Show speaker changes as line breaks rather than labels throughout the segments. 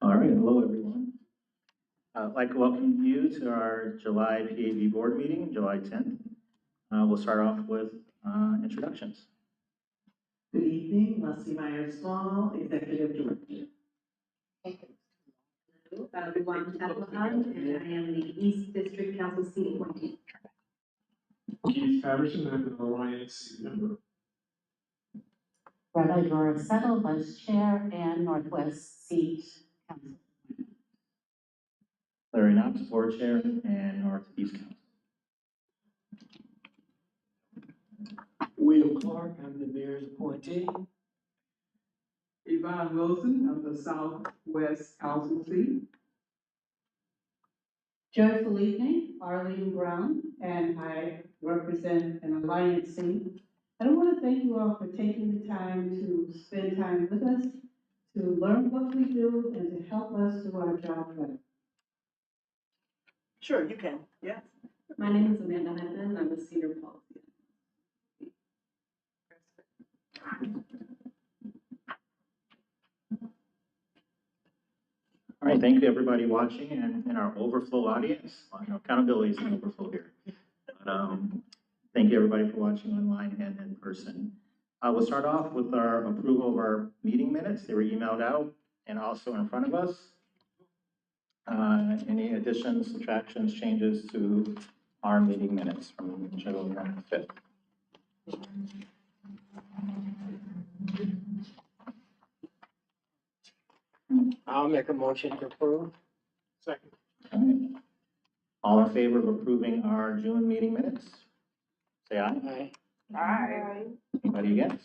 All right, hello everyone. I'd like to welcome you to our July PAB board meeting, July 10th. We'll start off with introductions.
Good evening, Leslie Myers-Small, Executive Director.
Everyone, and I am the East District Council seat appointee.
Keith Patterson, I'm an Alliance member.
Rabbi Dora Settle, Vice Chair and Northwest Seat Council.
Larry Knox, Board Chair and Northeast Council.
William Clark, I'm the mayor's appointee.
Yvonne Wilson of the Southwest Council seat.
Joy Felipe, Arlene Brown, and I represent an Alliance seat. I want to thank you all for taking the time to spend time with us, to learn what we do, and to help us do our job better.
Sure, you can, yes.
My name is Amanda Hyman. I'm a senior policy.
All right, thank you everybody watching and our overflow audience. Accountability is an overflow here. But, thank you everybody for watching online and in person. We'll start off with our approval of our meeting minutes. They were emailed out and also in front of us. Any additions, subtractions, changes to our meeting minutes from July 5th?
I'll make a motion to approve. Second.
All right. All in favor of approving our June meeting minutes? Say aye.
Aye.
Aye.
Anybody against?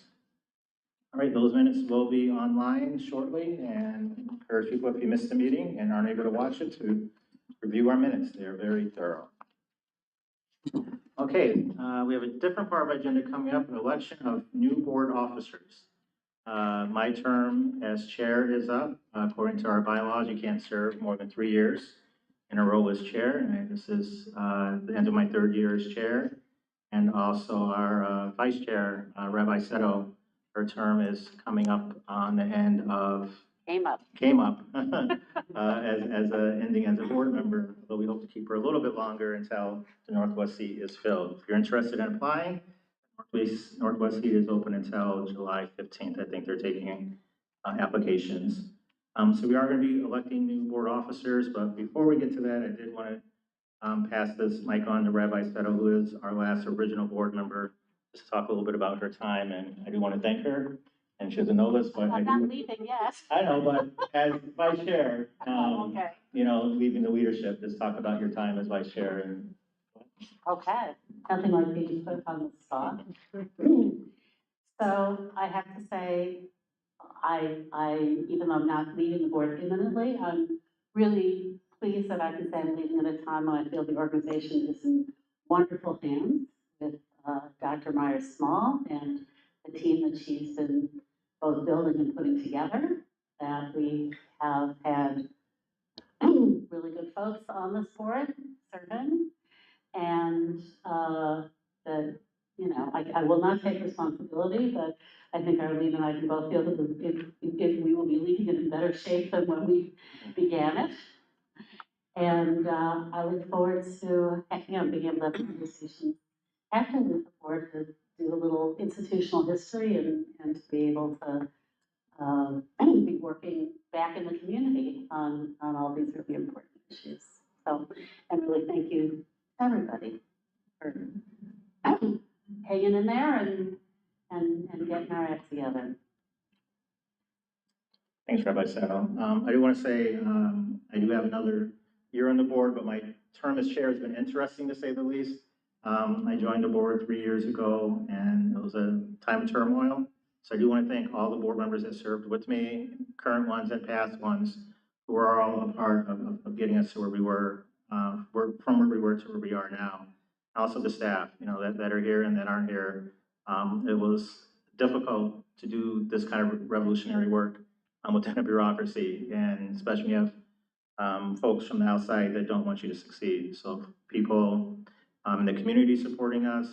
All right, those minutes will be online shortly, and encourage people, if you missed the meeting and aren't able to watch it, to review our minutes. They're very thorough. Okay, we have a different part of our agenda coming up, an election of new board officers. My term as chair is up. According to our bylaws, you can't serve more than 3 years in a row as chair. And this is the end of my 3rd year as chair. And also our vice chair, Rabbi Seto, her term is coming up on the end of
Came up.
as ending as a board member, although we hope to keep her a little bit longer until the Northwest seat is filled. If you're interested in applying, Northwest seat is open until July 15th. I think they're taking applications. So we are going to be electing new board officers, but before we get to that, I did want to pass this mic on to Rabbi Seto, who is our last original board member, just to talk a little bit about her time, and I do want to thank her. And she doesn't know this, but
I'm not leaving yet.
I know, but as vice chair,
Okay.
you know, leaving the leadership, just talk about your time as vice chair. And
Okay, nothing like being put on the spot. So I have to say, even though I'm not leaving the board imminently, I'm really pleased that I can say I'm leaving at a time when I feel the organization is in wonderful hands with Dr. Myers Small and the team that she's been both building and putting together. That we have had really good folks on this board serving, and that, you know, I will not take responsibility, but I think Arlene and I can both feel that if we will be leaving it in better shape than when we began it. And I look forward to, you know, being able to have conversations after the board to do a little institutional history and to be able to be working back in the community on all these really important issues. So, and really thank you, everybody, for hanging in there and getting our act together.
thanks, Rabbi Seto. I do want to say I do have another year on the board, but my term as chair has been interesting to say the least. I joined the board 3 years ago, and it was a time of turmoil. So I do want to thank all the board members that served with me, current ones and past ones, who are all a part of getting us to where we were, from where we were to where we are now. Also the staff, you know, that are here and that aren't here. It was difficult to do this kind of revolutionary work within a bureaucracy, and especially when you have folks from the outside that don't want you to succeed. So people in the community supporting us,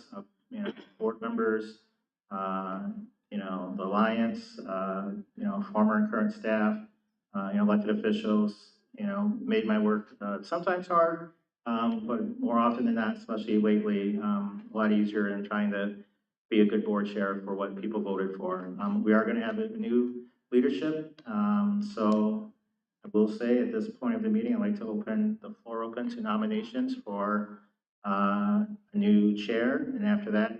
you know, board members, you know, the Alliance, you know, former and current staff, elected officials, made my work sometimes hard, but more often than not, especially lately, a lot easier in trying to be a good board chair for what people voted for. We are going to have a new leadership, so I will say at this point of the meeting, I'd like to open the floor open to nominations for a new chair, and after that,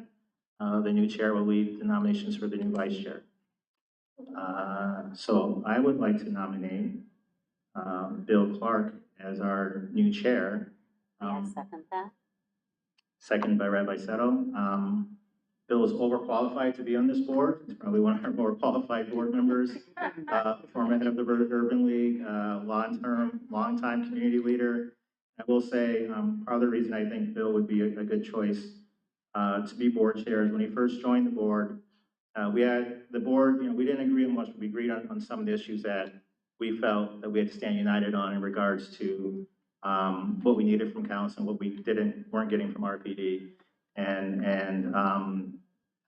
the new chair will lead the nominations for the new vice chair. So I would like to nominate Bill Clark as our new chair.
May I second that?
Seconded by Rabbi Settle. Bill is overqualified to be on this board. He's probably one of our more qualified board members. Former head of the Urban League, long-time community leader. I will say, part of the reason I think Bill would be a good choice to be board chair is when he first joined the board, we had the board, we didn't agree on much, but we agreed on some of the issues that we felt that we had to stand united on in regards to what we needed from council and what we weren't getting from RPD. And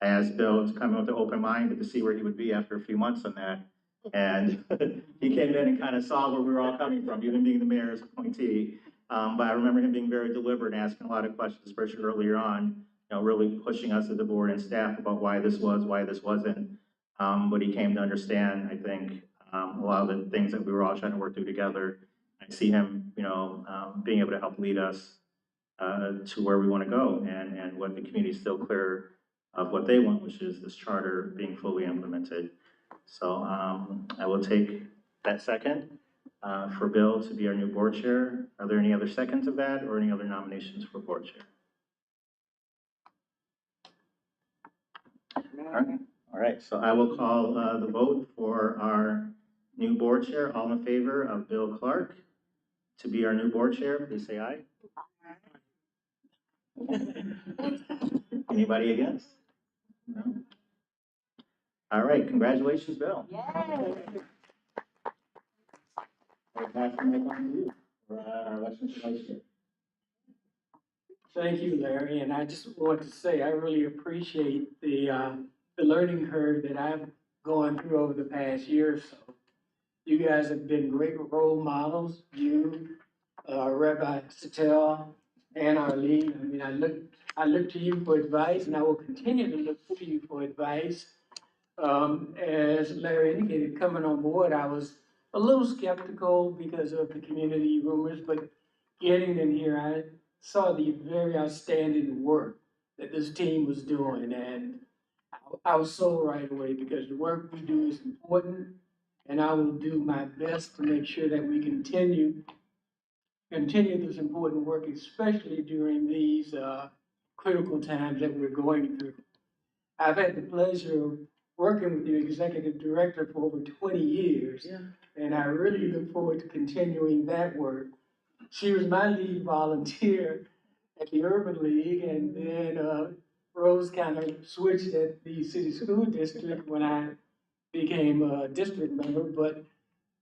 I asked Bill to come in with an open mind, but to see where he would be after a few months on that. And he came in and kind of saw where we were all coming from, even being the mayor's appointee. But I remember him being very deliberate and asking a lot of questions, especially earlier on, really pushing us as the board and staff about why this was, why this wasn't. But he came to understand, I think, a lot of the things that we were all trying to work through together. I see him, being able to help lead us to where we want to go and what the community is still clear of what they want, which is this charter being fully implemented. So I will take that second for Bill to be our new board chair. Are there any other seconds of that or any other nominations for board chair? All right, so I will call the vote for our new board chair. All in favor of Bill Clark to be our new board chair, please say aye. Anybody against? No? All right, congratulations, Bill.
Yay!
We're passing the mic on to you for our election to vice chair.
Thank you, Larry, and I just want to say I really appreciate the learning curve that I've gone through over the past year or so. You guys have been great role models, you, Rabbi Satel, and our lead. I mean, I look to you for advice, and I will continue to look to you for advice. As Larry indicated, coming on board, I was a little skeptical because of the community rumors, but getting in here, I saw the very outstanding work that this team was doing, and I was sold right away because the work we do is important, and I will do my best to make sure that we continue this important work, especially during these critical times that we're going through. I've had the pleasure of working with your executive director for over 20 years, and I really look forward to continuing that work. She was my lead volunteer at the Urban League, and then Rose kind of switched at the city school district when I became a district member. But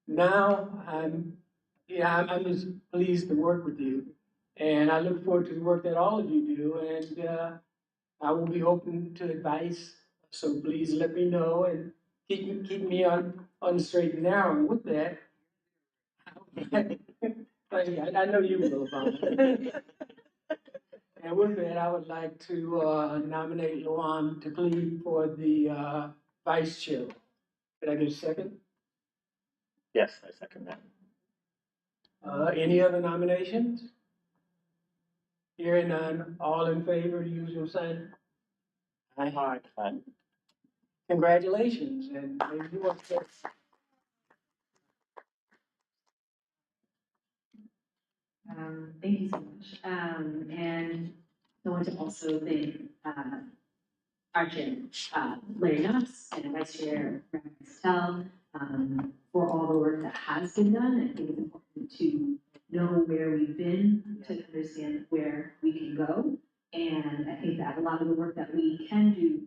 now I'm just pleased to work with you, and I look forward to the work that all of you do. And I will be open to advice, so please let me know and keep me on the straight and narrow. And with that, I know you will, Bob. And with that, I would like to nominate Luan to plead for the vice chair. Did I get a second?
Yes, I second that.
Any other nominations? Hearing none, all in favor, use your sign. Aye.
Aye.
Congratulations, and maybe you want to.
Thank you so much. And I want to also thank our chair, Larry Knox, and Vice Chair Rabbi Stel, for all the work that has been done. I think it's important to know where we've been to understand where we can go. And I think that a lot of the work that we can do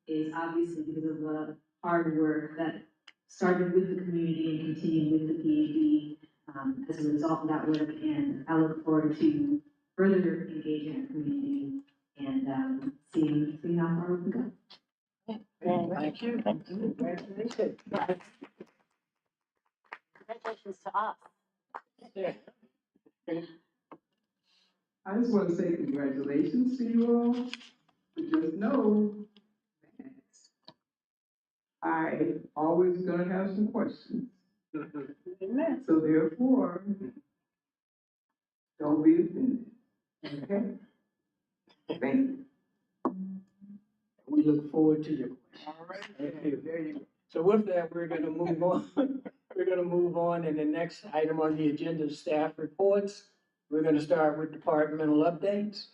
is obviously because of the hard work that started with the community and continued with the PAB as a result of that work. And I look forward to further engaging our community and seeing how far we can go.
Thank you. Congratulations.
congratulations to us.
Yeah.
I just want to say congratulations to you all, but just know that I always gonna have some questions. So therefore, don't be offended, okay? Thank you.
We look forward to your question. All right. There you go. So with that, we're gonna move on. We're gonna move on, and the next item on the agenda is staff reports. We're gonna start with departmental updates.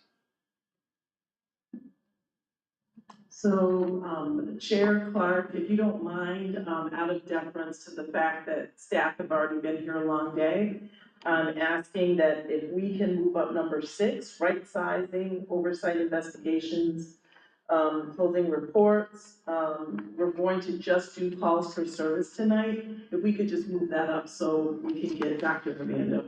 So, Chair Clark, if you don't mind, out of deference to the fact that staff have already been here a long day, I'm asking that if we can move up number 6, right sizing, oversight investigations, closing reports. We're going to just do calls for service tonight. If we could just move that up so we can get Dr. Amanda.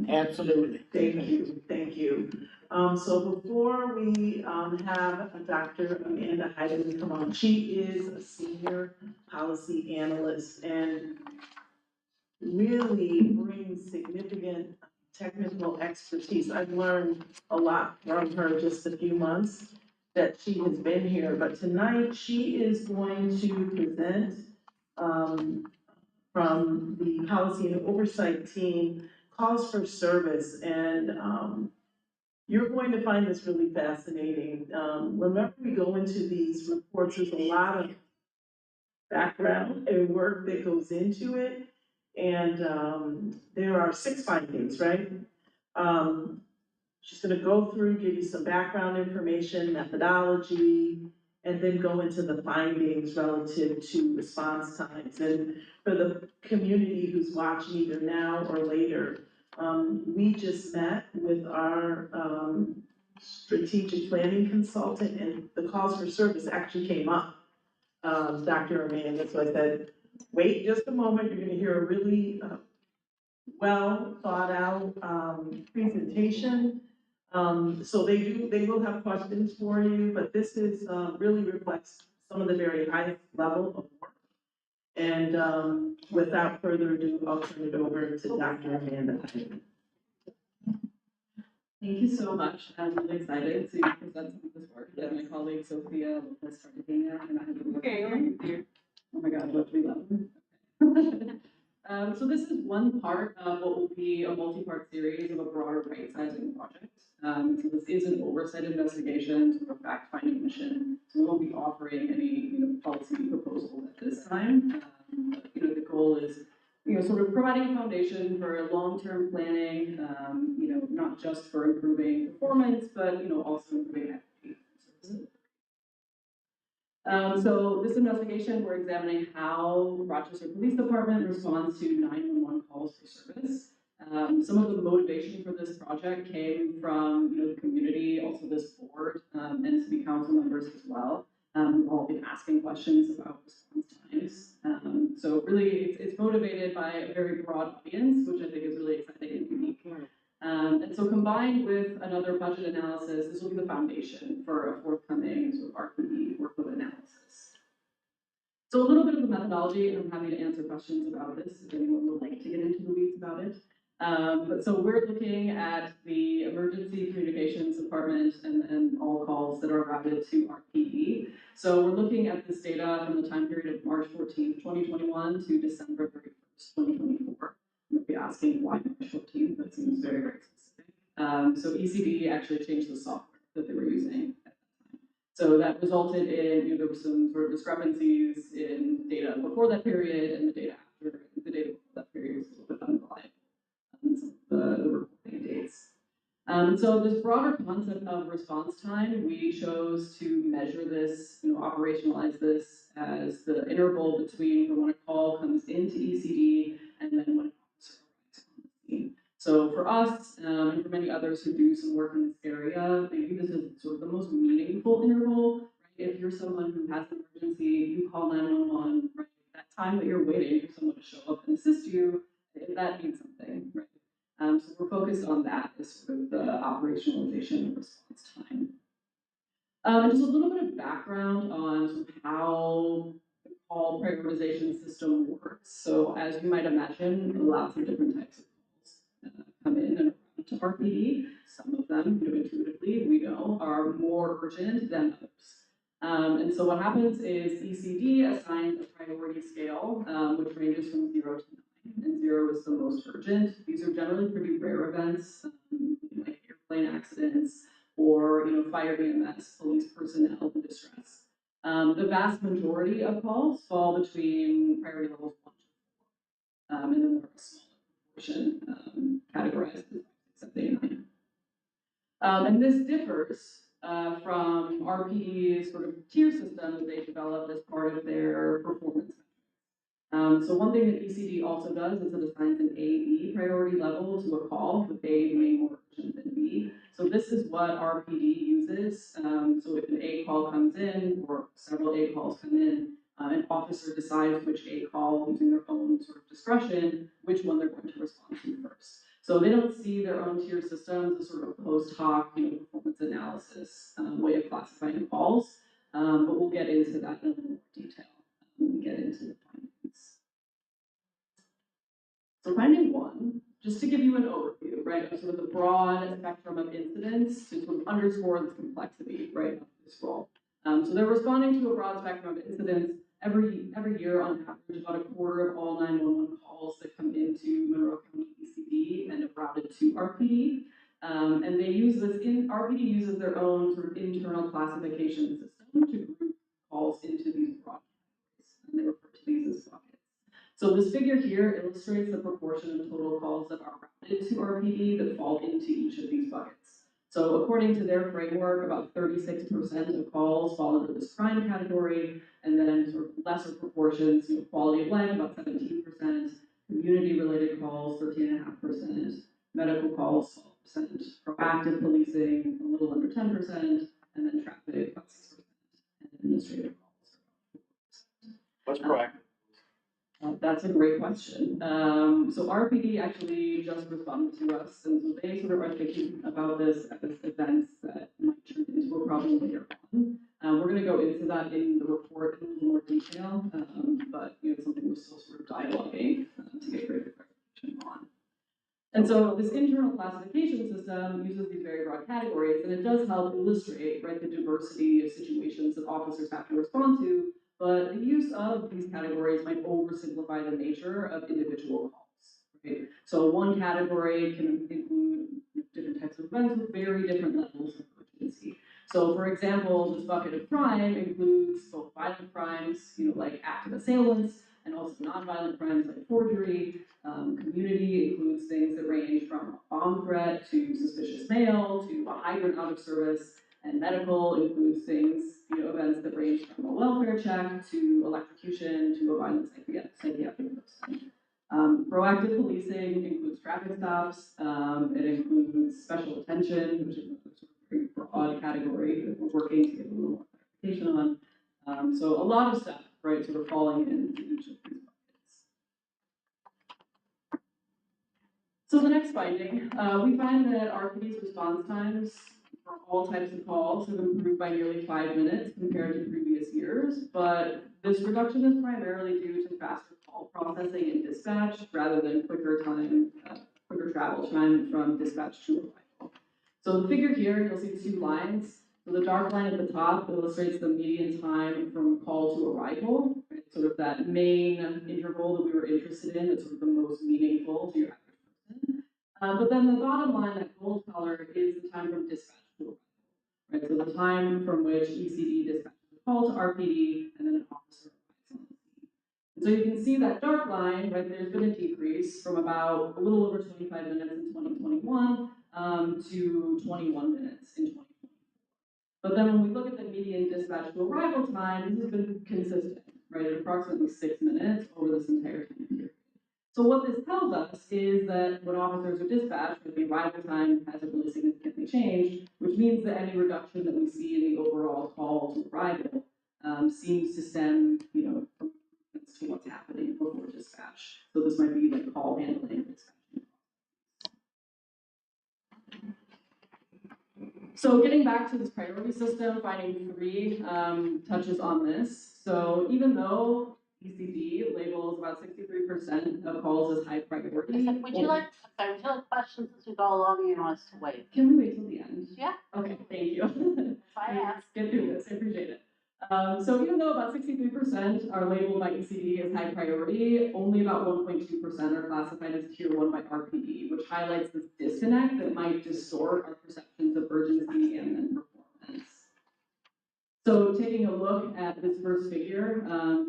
Absolutely.
Thank you, thank you. So before we, have Dr. Amanda Heidemann come on, she is a senior policy analyst and really brings significant technical expertise. I've learned a lot from her just a few months that she has been here, but tonight she is going to present, from the policy and oversight team, calls for service, and, you're going to find this really fascinating. Remember, we go into these reports, there's a lot of background and work that goes into it. And, there are 6 findings, right? Um, she's gonna go through, give you some background information, methodology, and then go into the findings relative to response times. And for the community who's watching either now or later, we just met with our, strategic planning consultant, and the calls for service actually came up. Dr. Amanda, so I said, wait just a moment, you're gonna hear a really, well thought out, presentation. So they will have questions for you, but this is, really reflects some of the very highest level of work. And, without further ado, I'll turn it over to Dr. Amanda.
Thank you so much. I'm really excited to present some of this work that my colleague Sophia has started doing and I'm okay. Oh my God, what do we love? So this is one part of what will be a multi-part series of a broader right-sizing project. So this is an oversight investigation, sort of fact-finding mission. So we won't be offering any, policy proposal at this time. But, the goal is sort of providing a foundation for long-term planning, not just for improving performance, but, also improving equity and services. So this investigation, we're examining how Rochester Police Department responds to 911 calls for service. Some of the motivation for this project came from, the community, also this board, and city council members as well. We've all been asking questions about response times. So really, it's motivated by a very broad audience, which I think is really exciting and unique. And so combined with another budget analysis, this will be the foundation for a forthcoming sort of RPE workload analysis. So a little bit of the methodology, and I'm happy to answer questions about this if anyone would like to get into the weeds about it. But so we're looking at the emergency communications department and all calls that are routed to RPE. So we're looking at this data from the time period of March 14th, 2021 to December 31st, 2024. You'll be asking why March 14th, that seems very, very specific. So ECD actually changed the software that they were using at that time. So that resulted in, there were some sort of discrepancies in data before that period and the data after. The data before that period was a little bit unreliable. The reporting dates. So this broader concept of response time, we chose to measure this, operationalize this as the interval between when a call comes into ECD and then when an officer arrives on the scene. So for us, and for many others who do some work in this area, they view this as sort of the most meaningful interval. Right? If you're someone who has an emergency, you call 911, right? That time that you're waiting for someone to show up and assist you, that means something, right? So we're focused on that as sort of the operationalization of response time. And just a little bit of background on sort of how the call prioritization system works. So as you might imagine, lots of different types of calls come in and around to RPD. Some of them, intuitively, we know, are more urgent than others. And so what happens is ECD assigns a priority scale, which ranges from 0 to 9, and 0 is the most urgent. These are generally pretty rare events, like airplane accidents or fire EMS, police personnel in distress. The vast majority of calls fall between priority levels 1 to 4, and then there are a smaller portion categorized as 6, 7, 8, 9. And this differs from RPD's sort of tier system that they developed as part of their performance. So one thing that ECD also does is it assigns an A/B priority level to a call, with A being more urgent than B. So this is what RPD uses. So if an A call comes in, or several A calls come in, an officer decides which A call, using their own sort of discretion, which one they're going to respond to first. So they don't see their own tier systems as sort of a post hoc, performance analysis way of classifying calls. But we'll get into that in a little more detail when we get into the findings. So finding one, just to give you an overview, right, of sort of the broad spectrum of incidents to sort of underscore this complexity, right, of this role. So they're responding to a broad spectrum of incidents. Every year, on average, about a quarter of all 911 calls that come into Monroe County ECD end up routed to RPD. And they use this, RPD uses their own sort of internal classification system to group calls into these broad categories, and they refer to these as buckets. So this figure here illustrates the proportion of total calls that are routed to RPD that fall into each of these buckets. So according to their framework, about 36% of calls fall into this crime category, and then sort of lesser proportions, quality of life, about 17%, community-related calls, 13.5%, medical calls, 12%, proactive policing, a little under 10%, and then traffic, about 6%, and administrative calls.
What's proactive?
That's a great question. So RPD actually just responded to us, and so they sort of are thinking about this as events that might turn into a problem later on. We're going to go into that in the report in a little more detail, but it's something we're still sort of dialoguing to get greater clarification on. And so this internal classification system uses these very broad categories, and it does help illustrate, right, the diversity of situations that officers have to respond to. But the use of these categories might oversimplify the nature of individual calls. Right? So one category can include different types of events with very different levels of urgency. So for example, this bucket of crime includes both violent crimes, like active assailants, and also nonviolent crimes like forgery. Community includes things that range from a bomb threat to suspicious mail to a hydrant out of service. And medical includes things, events that range from a welfare check to electrocution to a violent psychiatric person. Proactive policing includes traffic stops. It includes special attention, which is a very broad category that we're working to get a little more clarification on. So a lot of stuff, right, sort of falling into each of these buckets. So the next finding, we find that RPD's response times for all types of calls have improved by nearly 5 minutes compared to previous years, but this reduction is primarily due to faster call processing and dispatch rather than quicker travel time from dispatch to arrival. So the figure here, you'll see 2 lines. So the dark line at the top illustrates the median time from call to arrival, right? Sort of that main interval that we were interested in, that's sort of the most meaningful to your average person. But then the bottom line, that gold color, is the time from dispatch to arrival. Right, so the time from which ECD dispatches a call to RPD, and then an officer arrives on the scene. And so you can see that dark line, right, there's been a decrease from about a little over 25 minutes in 2021 to 21 minutes in 2020. But then when we look at the median dispatch to arrival time, this has been consistent, right, at approximately 6 minutes over this entire time period. So what this tells us is that when officers are dispatched, the arrival time hasn't really significantly changed, which means that any reduction that we see in the overall call to arrival seems to stem, from to what's happening before dispatch. So this might be like call handling and dispatching. So getting back to this priority system, finding 3 touches on this. So even though ECD labels about 63% of calls as high priority.
Would you like questions as we go along, or you want us to wait?
Can we wait till the end?
Yeah.
Okay, thank you.
If I ask.
Get through this, I appreciate it. So even though about 63% are labeled by ECD as high priority, only about 1.2% are classified as tier 1 by RPD, which highlights this disconnect that might distort our perceptions of urgency and then performance. So taking a look at this first figure,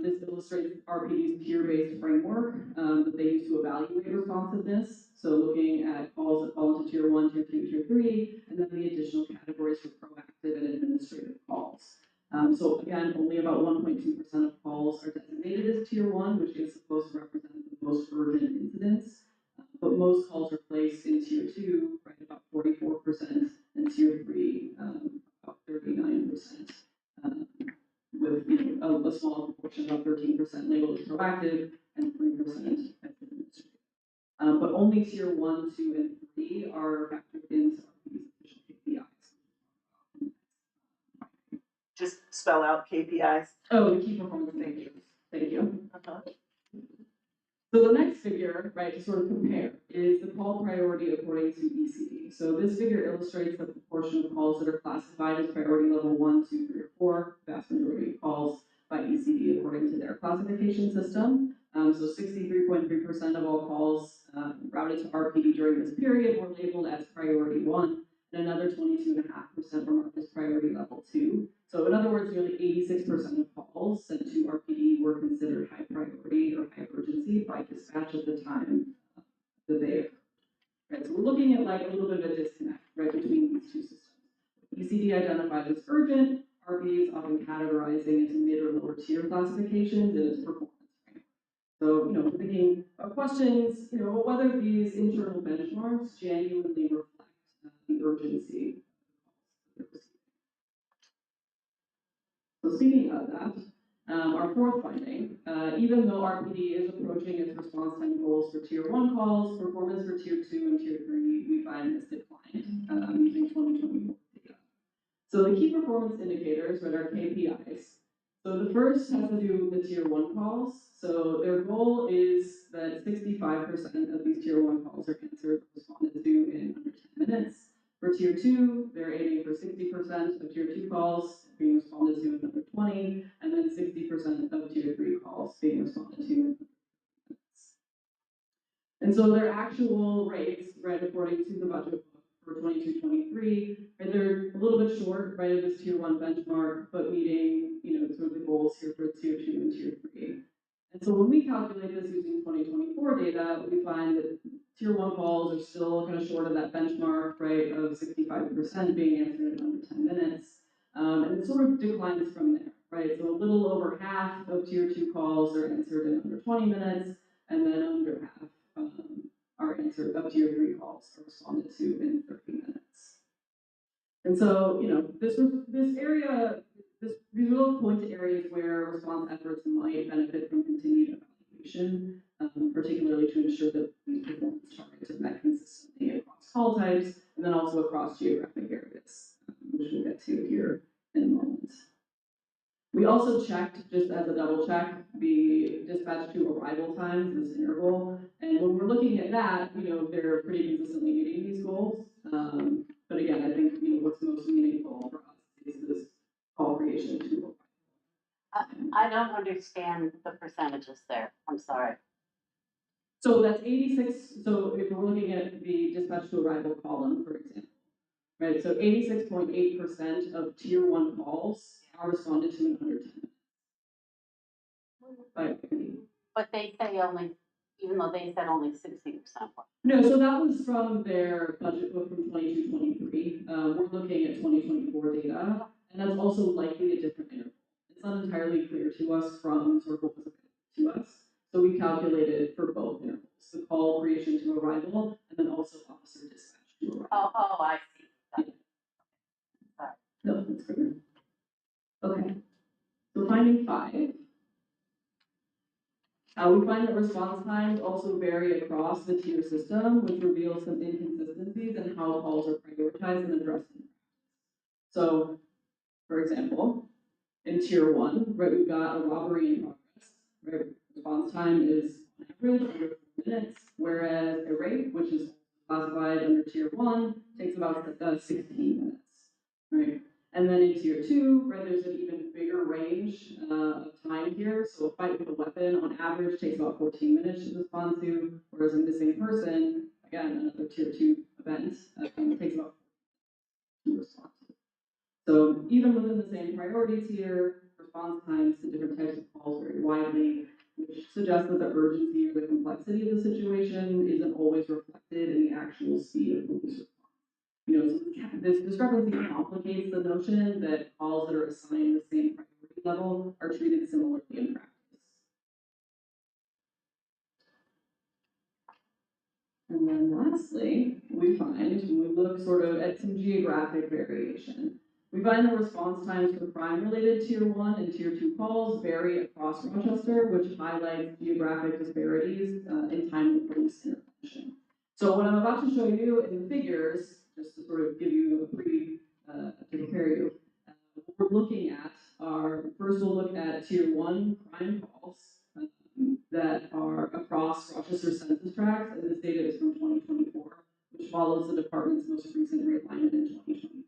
this illustrates RPD's tier-based framework that they use to evaluate responsiveness. So looking at calls that fall into tier 1, tier 2, tier 3, and then the additional categories for proactive and administrative calls. So again, only about 1.2% of calls are designated as tier 1, which is supposed to represent the most urgent incidents. But most calls are placed in tier 2, right, about 44%, and tier 3, about 39%. With a small proportion of 13% labeled as proactive and 3% as administrative. But only tier 1, 2, and 3 are factored into these official KPIs.
Just spell out KPIs.
Oh, the key performance indicators. Thank you. So the next figure, right, to sort of compare is the call priority according to ECD. So this figure illustrates the proportion of calls that are classified as priority level 1, 2, 3, or 4, vast majority of calls by ECD according to their classification system. So 63.3% of all calls routed to RPD during this period were labeled as priority 1, and another 22.5% were marked as priority level 2. So in other words, nearly 86% of calls sent to RPD were considered high priority or high urgency by dispatch at the time that they occurred. Right, so we're looking at like a little bit of a disconnect, right, between these two systems. ECD identifies as urgent, RPD is often categorizing into mid or lower tier classifications in its performance. So, we're thinking of questions, whether these internal benchmarks genuinely reflect the urgency. So speaking of that, our fourth finding, even though RPD is approaching its response time goals for tier 1 calls, performance for tier 2 and tier 3 we find has declined using 2024 data. So the key performance indicators, right, are KPIs. So the first has to do with the tier 1 calls. So their goal is that 65% of these tier 1 calls are answered or responded to in under 10 minutes. For tier 2, they're aiming for 60% of tier 2 calls being responded to in under 20, and then 60% of tier 3 calls being responded to in under 10 minutes. And so their actual rates, right, according to the budget for 22-23, right, they're a little bit short, right, of this tier 1 benchmark, but meeting, sort of the goals here for tier 2 and tier 3. And so when we calculate this using 2024 data, we find that tier 1 calls are still kind of short of that benchmark, right, of 65% being answered in under 10 minutes. And it sort of declines from there, right? So a little over half of tier 2 calls are answered in under 20 minutes, and then under half are answered of tier 3 calls are responded to in 30 minutes. And so, these will point to areas where response efforts might benefit from continued evaluation, particularly to ensure that these performance targets are met consistently across call types, and then also across geographic areas, which we'll get to here in a moment. We also checked, just as a double check, the dispatch to arrival times, this interval. And when we're looking at that, they're pretty consistently meeting these goals. But again, I think, what's most meaningful for us is this call creation tool.
I don't understand the percentages there. I'm sorry.
So that's 86. So if we're looking at the dispatch to arrival column, for example, right? So 86.8% of tier 1 calls are responded to in under 10 minutes.
But they say only, even though they said only 60%.
No, so that was from their budget book from 22-23. We're looking at 2024 data, and that's also likely a different interval. It's not entirely clear to us from sort of what was available to us. So we calculated for both intervals, the call creation to arrival, and then also officer dispatch to arrival.
Oh, I see.
Yeah. No, that's great. Okay. So finding 5. We find that response times also vary across the tier system, which reveals some inconsistencies in how calls are prioritized and addressed. So, for example, in tier 1, right, we've got a robbery in progress, right? Response time is on average under 4 minutes, whereas a rape, which is classified under tier 1, takes about 16 minutes, right? And then in tier 2, right, there's an even bigger range of time here. So a fight with a weapon on average takes about 14 minutes to respond to, whereas a missing person, again, another tier 2 event, takes about to respond to. So even within the same priority tier, response times to different types of calls vary widely, which suggests that the urgency or the complexity of the situation isn't always reflected in the actual speed of police response. You know, so this discrepancy complicates the notion that calls that are assigned the same priority level are treated similarly in practice. And then lastly, we find, when we look sort of at some geographic variation, we find the response times for crime-related tier 1 and tier 2 calls vary across Rochester, which highlights geographic disparities in time of police intervention. So what I'm about to show you in the figures, just to sort of give you a to prepare you, what we're looking at are, first we'll look at tier 1 crime calls that are across Rochester census tracts, and this data is from 2024, which follows the department's most recent realignment in 2023.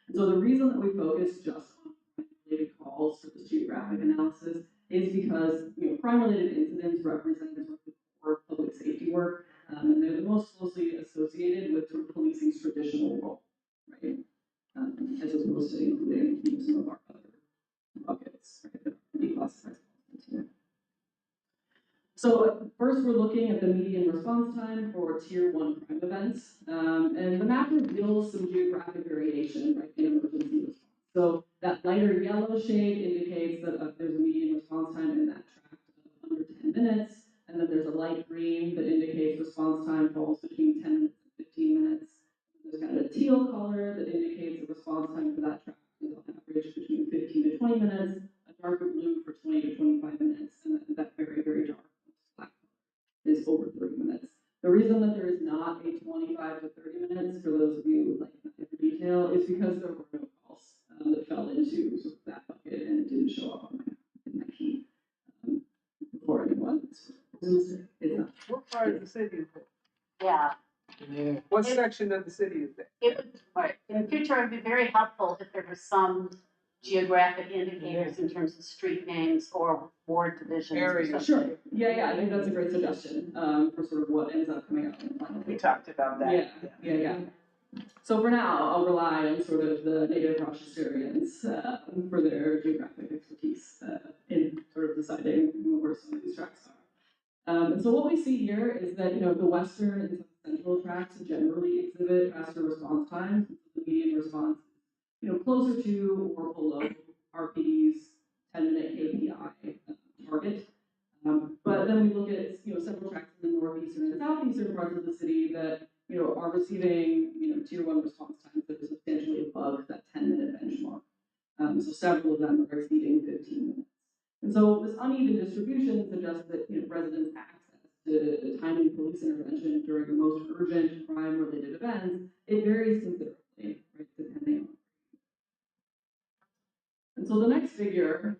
And so the reason that we focus just on crime-related calls for this geographic analysis is because crime-related incidents represent sort of the core public safety work, and they're the most closely associated with sort of policing's traditional role, right? As opposed to including some of our other buckets, right, that are declassified. So first, we're looking at the median response time for tier 1 crime events, and the map reveals some geographic variation, right, in emergency response. So that lighter yellow shade indicates that there's a median response time in that tract of under 10 minutes, and then there's a light green that indicates response time falls between 10 minutes and 15 minutes. There's kind of a teal color that indicates the response time for that tract is on average between 15 to 20 minutes, a darker blue for 20 to 25 minutes, and then that very, very dark black is over 30 minutes. The reason that there is not a 25 to 30 minutes, for those of you like for detail, is because there were no calls that fell into sort of that bucket and it didn't show up on my key before anyone.
What part of the city is that?
Yeah.
Yeah.
What section of the city is that?
It would, right, in the future, it'd be very helpful if there were some geographic indicators in terms of street names or ward divisions or
Area.
something.
Sure. Yeah, I think that's a great suggestion for sort of what ends up coming out in the final.
We talked about that.
Yeah. So for now, I'll rely on sort of the native Rochesterians for their geographic expertise in sort of deciding where some of these tracks are. And so what we see here is that, the western and central tracks generally exhibit faster response times. The median response, closer to or below RPD's 10-minute KPI target. But then we look at, several tracks in the northeastern and southeastern parts of the city that, are receiving, tier 1 response times that are substantially above that 10-minute benchmark. So several of them are exceeding 15 minutes. And so this uneven distribution suggests that residents' access to timely police intervention during the most urgent crime-related events, it varies considerably, right, depending on. And so the next figure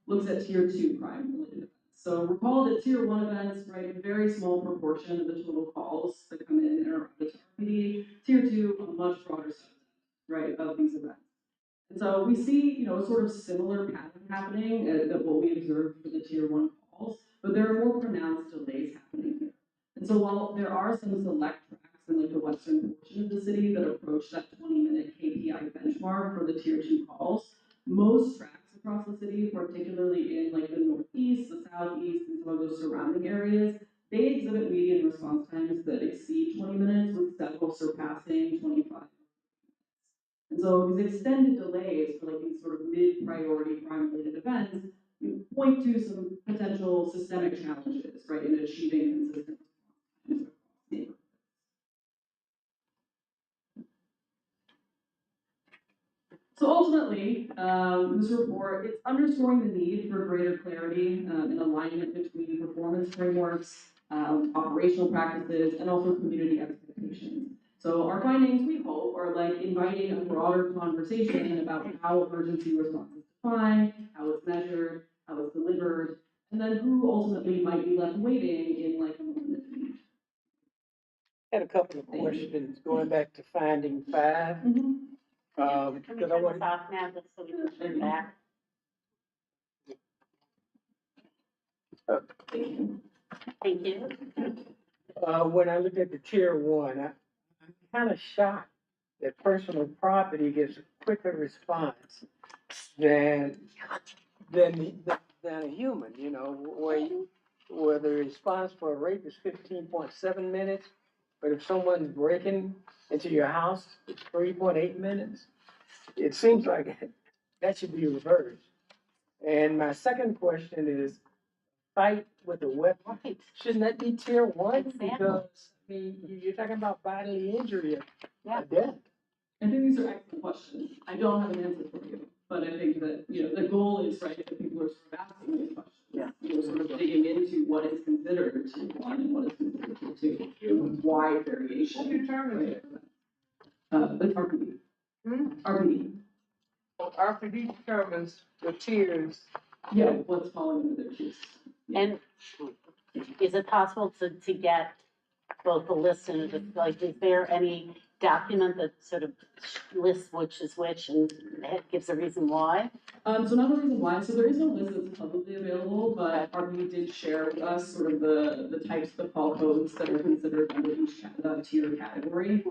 looks at tier 2 crime-related events. So recall that tier 1 events, right, a very small proportion of the total calls that come in and around the RPD. Tier 2, a much broader set, right, of these events. And so we see, a sort of similar pattern happening that what we observed for the tier 1 calls, but there are more pronounced delays happening here. And so while there are some select tracks in like the western portion of the city that approach that 20-minute KPI benchmark for the tier 2 calls, most tracks across the city, particularly in like the northeast, the southeast, and some of those surrounding areas, they exhibit median response times that exceed 20 minutes, with several surpassing 25. And so these extended delays for like these sort of mid-priority crime-related events point to some potential systemic challenges, right, in achieving consistent response times. So ultimately, this report, it's underscoring the need for greater clarity and alignment between performance frameworks, operational practices, and also community expectations. So our findings, we hope, are like inviting a broader conversation about how emergency response is defined, how it's measured, how it's delivered, And then who ultimately might be left waiting in like a moment of need?
Had a couple of questions going back to finding five.
Can we
Because I
turn
want,
this off now, just so we can turn back? Thank you.
when I looked at the tier one, I'm kind of shocked that personal property gets a quicker response than, than a human, you know, where the response for a rape is 15.7 minutes, but if someone's breaking into your house, it's 3.8 minutes. It seems like that should be reversed. And my second question is, fight with a weapon.
Right.
Shouldn't that be tier one?
Exactly.
Because, I mean, you're talking about bodily injury or
Yeah.
death.
I think these are excellent questions. I don't have an answer for you, but I think that, you know, the goal is, right, that people are sort of asking these questions.
Yeah.
You know, sort of digging into what is considered tier one and what is considered tier two. You know, wide variation.
Who determines it?
The RPD. RPD.
RPD determines the tiers.
Yeah, what's falling under their tiers. Yeah.
And is it possible to get both the list and just like, is there any document that sort of lists which is which and it gives a reason why?
So not the reason why, so there is no list that's publicly available, but RB did share with us sort of the types of call codes that are considered under each tier category.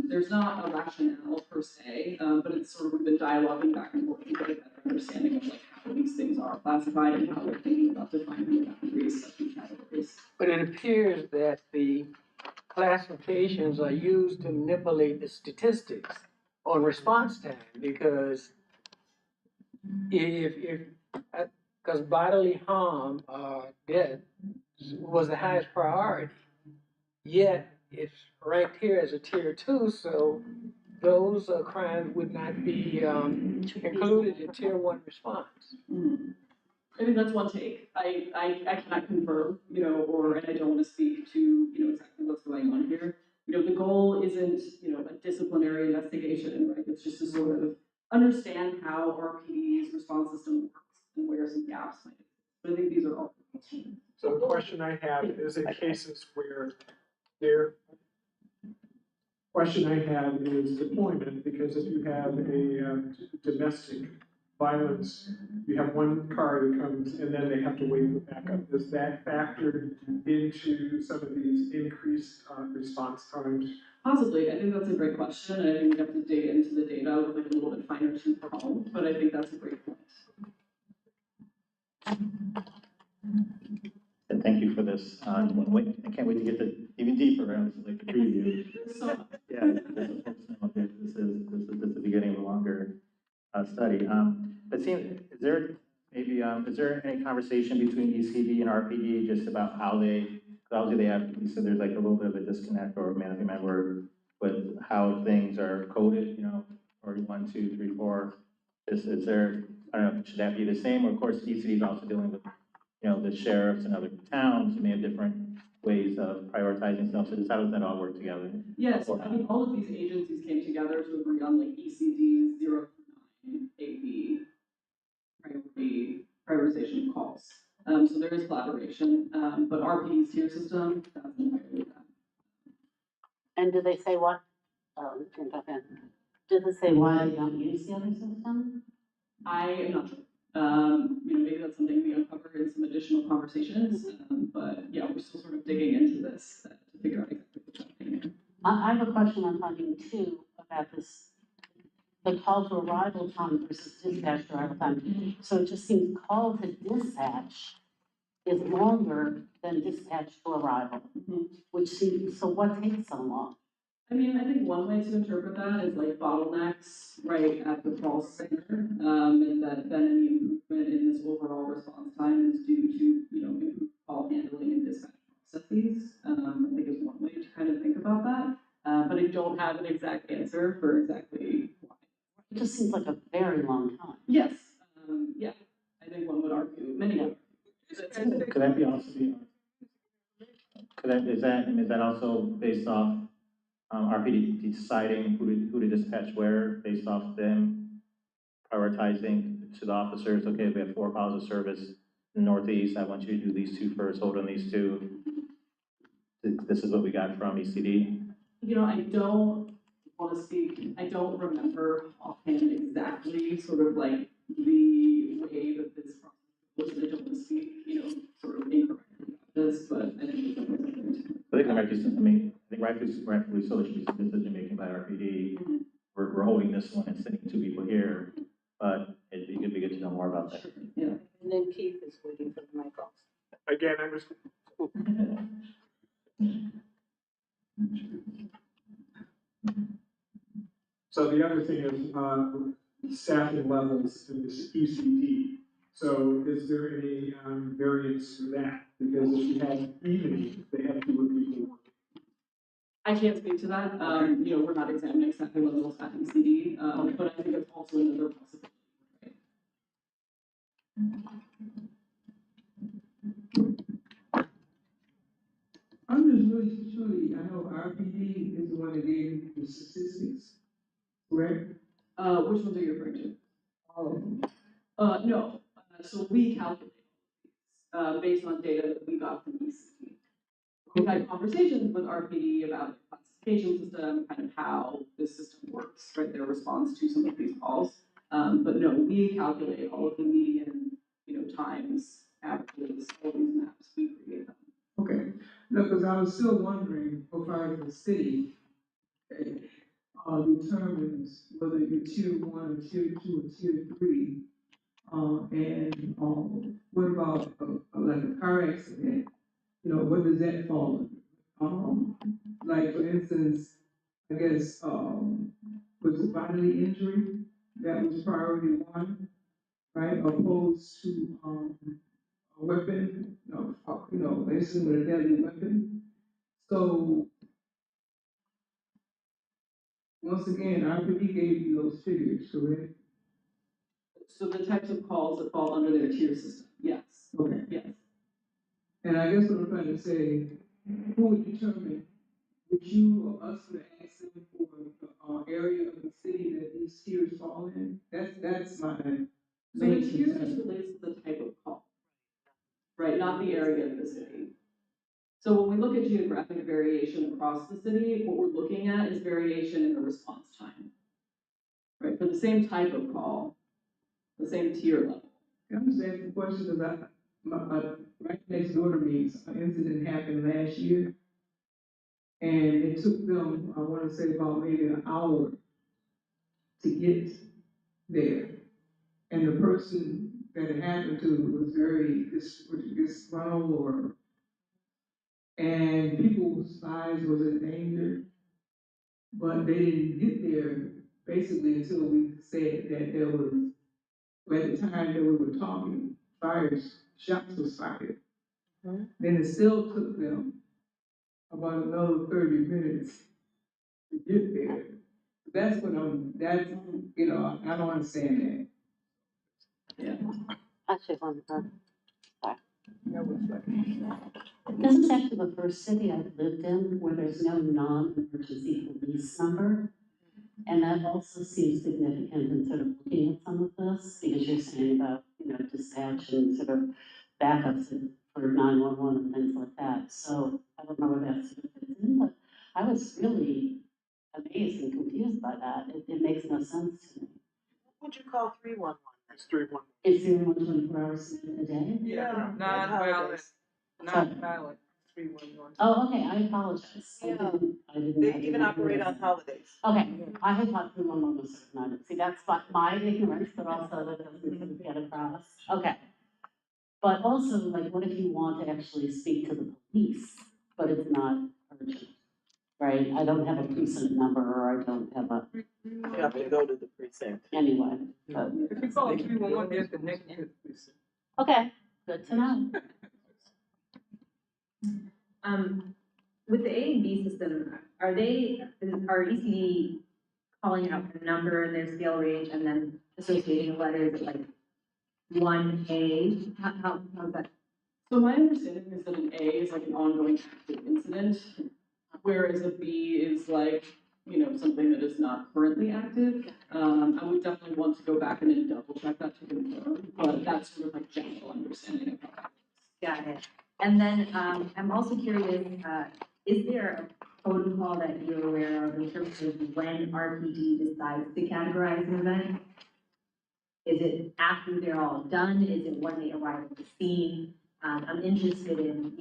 There's not a rationale per se, but it's sort of we've been dialoguing back and forth to get a better understanding of like how these things are classified and how we're thinking about defining the boundaries of these categories.
But it appears that the classifications are used to manipulate the statistics on response time, because because bodily harm, death was the highest priority, yet it's ranked here as a tier two, so those crimes would not be included in tier one response.
Mm-hmm. I think that's one take. I cannot confirm, you know, and I don't want to speak to, you know, exactly what's going on here. You know, the goal isn't, you know, a disciplinary investigation, right? It's just to sort of understand how RPD's response system works and where some gaps might be. But I think these are all.
So the question I have is in cases where there, question I have is deployment, because if you have a domestic violence, you have one car that comes and then they have to wait for backup. Does that factor into some of these increased response times?
Possibly, I think that's a great question, and I think we have to dig into the data with like a little bit finer tooth comb, but I think that's a great point.
And thank you for this. I can't wait to get even deeper, and this is like a preview.
So,
Yeah, this is the beginning of a longer study. But seems, is there maybe, is there any conversation between ECD and RPD just about how they, obviously they have, you said there's like a little bit of a disconnect or management member with how things are coded, you know, or 1, 2, 3, 4. Is there, I don't know, should that be the same? Or of course, ECD is also dealing with, you know, the sheriffs in other towns who may have different ways of prioritizing stuff. So just how does that all work together?
yes, I mean, all of these agencies came together to agree on like ECD 0 through 9, AB, priority, prioritization calls. So there is collaboration, but RPD's tier system, that's entirely that.
And do they say what, does it say why they don't use the other system?
I am not sure. You know, maybe that's something we uncover in some additional conversations, but yeah, we're still sort of digging into this to figure out exactly what's happening.
I have a question on funding too about this, the call to arrival time versus dispatch to arrival time. So it just seems call to dispatch is longer than dispatch to arrival, which seems, so what takes so long?
I mean, I think one way to interpret that is like bottlenecks, right, at the call center, and that then any improvement in this overall response time is due to, you know, improved call handling and dispatch processes. I think is one way to kind of think about that, but I don't have an exact answer for exactly why.
It just seems like a very long time.
Yes, yeah, I think one would argue, many would argue.
Could that be also be, is that also based off RPD deciding who to dispatch where, based off them prioritizing to the officers, okay, we have 4 calls of service, Northeast, I want you to do these two first, hold on these two. This is what we got from ECD.
You know, I don't want to speak, I don't remember offhand exactly sort of like the way that this process was, and I don't want to speak, you know, sort of incorrectly about this, but I think it's something.
I think there might be some, I think rightfully so, it should be some decision making by RPD. We're holding this one and sending two people here, but it'd be good to know more about that.
Yeah.
And then Keith is waiting for the mic off.
Again, I was, so the other thing is, staffing levels in this ECD. So is there any, variance for that? Because if you have evening, they have fewer people working.
I can't speak to that, you know, we're not examining staffing levels at ECD, but I think it's also another possibility.
I'm just really, truly, I know RPD is the one that gave the statistics, correct?
Which ones are you referring to?
All of them.
No, so we calculate, based on data that we got from ECD. We've had conversations with RPD about the classification system, kind of how this system works, right, their response to some of these calls. But no, we calculate all of the median, you know, times, averages, all these maps, we create them.
Okay, no, because I was still wondering, how far as the city determines whether you're tier 1 or tier 2 or tier 3. And what about like a car accident? You know, what does that fall under? Like for instance, I guess, was it bodily injury? That was priority 1, right? Opposed to, a weapon, incident with a deadly weapon. So, once again, RPD gave you those figures, correct?
So the types of calls that fall under their tier system, yes.
Okay.
Yes.
And I guess what I'm trying to say, who would determine, would you or us would ask them for the area of the city that these tiers fall in? That's my
So the
main
tier just
concern.
relates to the type of call, right, not the area of the city. So when we look at geographic variation across the city, what we're looking at is variation in the response time. Right, for the same type of call, the same tier level.
I'm just asking the question because right next door to me, an incident happened last year. And it took them, I want to say about maybe an hour to get there. And the person that it happened to was very disgruntled, and people's lives was in danger. But they didn't get there basically until we said that there was, at the time that we were talking, shots was fired. Mm-hmm. Then it still took them about another 30 minutes to get there. That's, you know, I don't understand that.
Yeah.
Actually, sorry. This is actually the first city I've lived in where there's no non-emergency police number. And that also seems significant in sort of looking at some of this, because you're saying about, you know, dispatch and sort of backups for 911 and things like that. So I don't know where that sort of fits in, but I was really amazed and confused by that. It makes no sense to me.
What would you call 311?
it's 3-1.
Is there 24 hours a day?
Yeah,
Non-violent,
Sorry.
non-violent, 311.
Oh, okay, I apologize.
Yeah.
I didn't.
They even operate on holidays.
Okay, I had thought 311 was certain. See, that's my ignorance, but also that doesn't get across. Okay. But also, like, what if you want to actually speak to the police, but it's not urgent, right? I don't have a precinct number, or I don't have a,
You have to go to the precinct.
anyway, but,
If you call 311, they're connected.
okay, good to know.
With the A and B system, are ECD calling out a number in their scale range and then associating letters like 1A? How's that?
So my understanding is that an A is like an ongoing active incident, whereas a B is like something that is not currently active. I would definitely want to go back and then double check that to confirm, but that's sort of like general understanding of how that works.
Got it. And then, I'm also curious, is there a protocol that you're aware of in terms of when RPD decides to categorize an event? Is it after they're all done? Is it when they arrive at the scene? I'm interested in,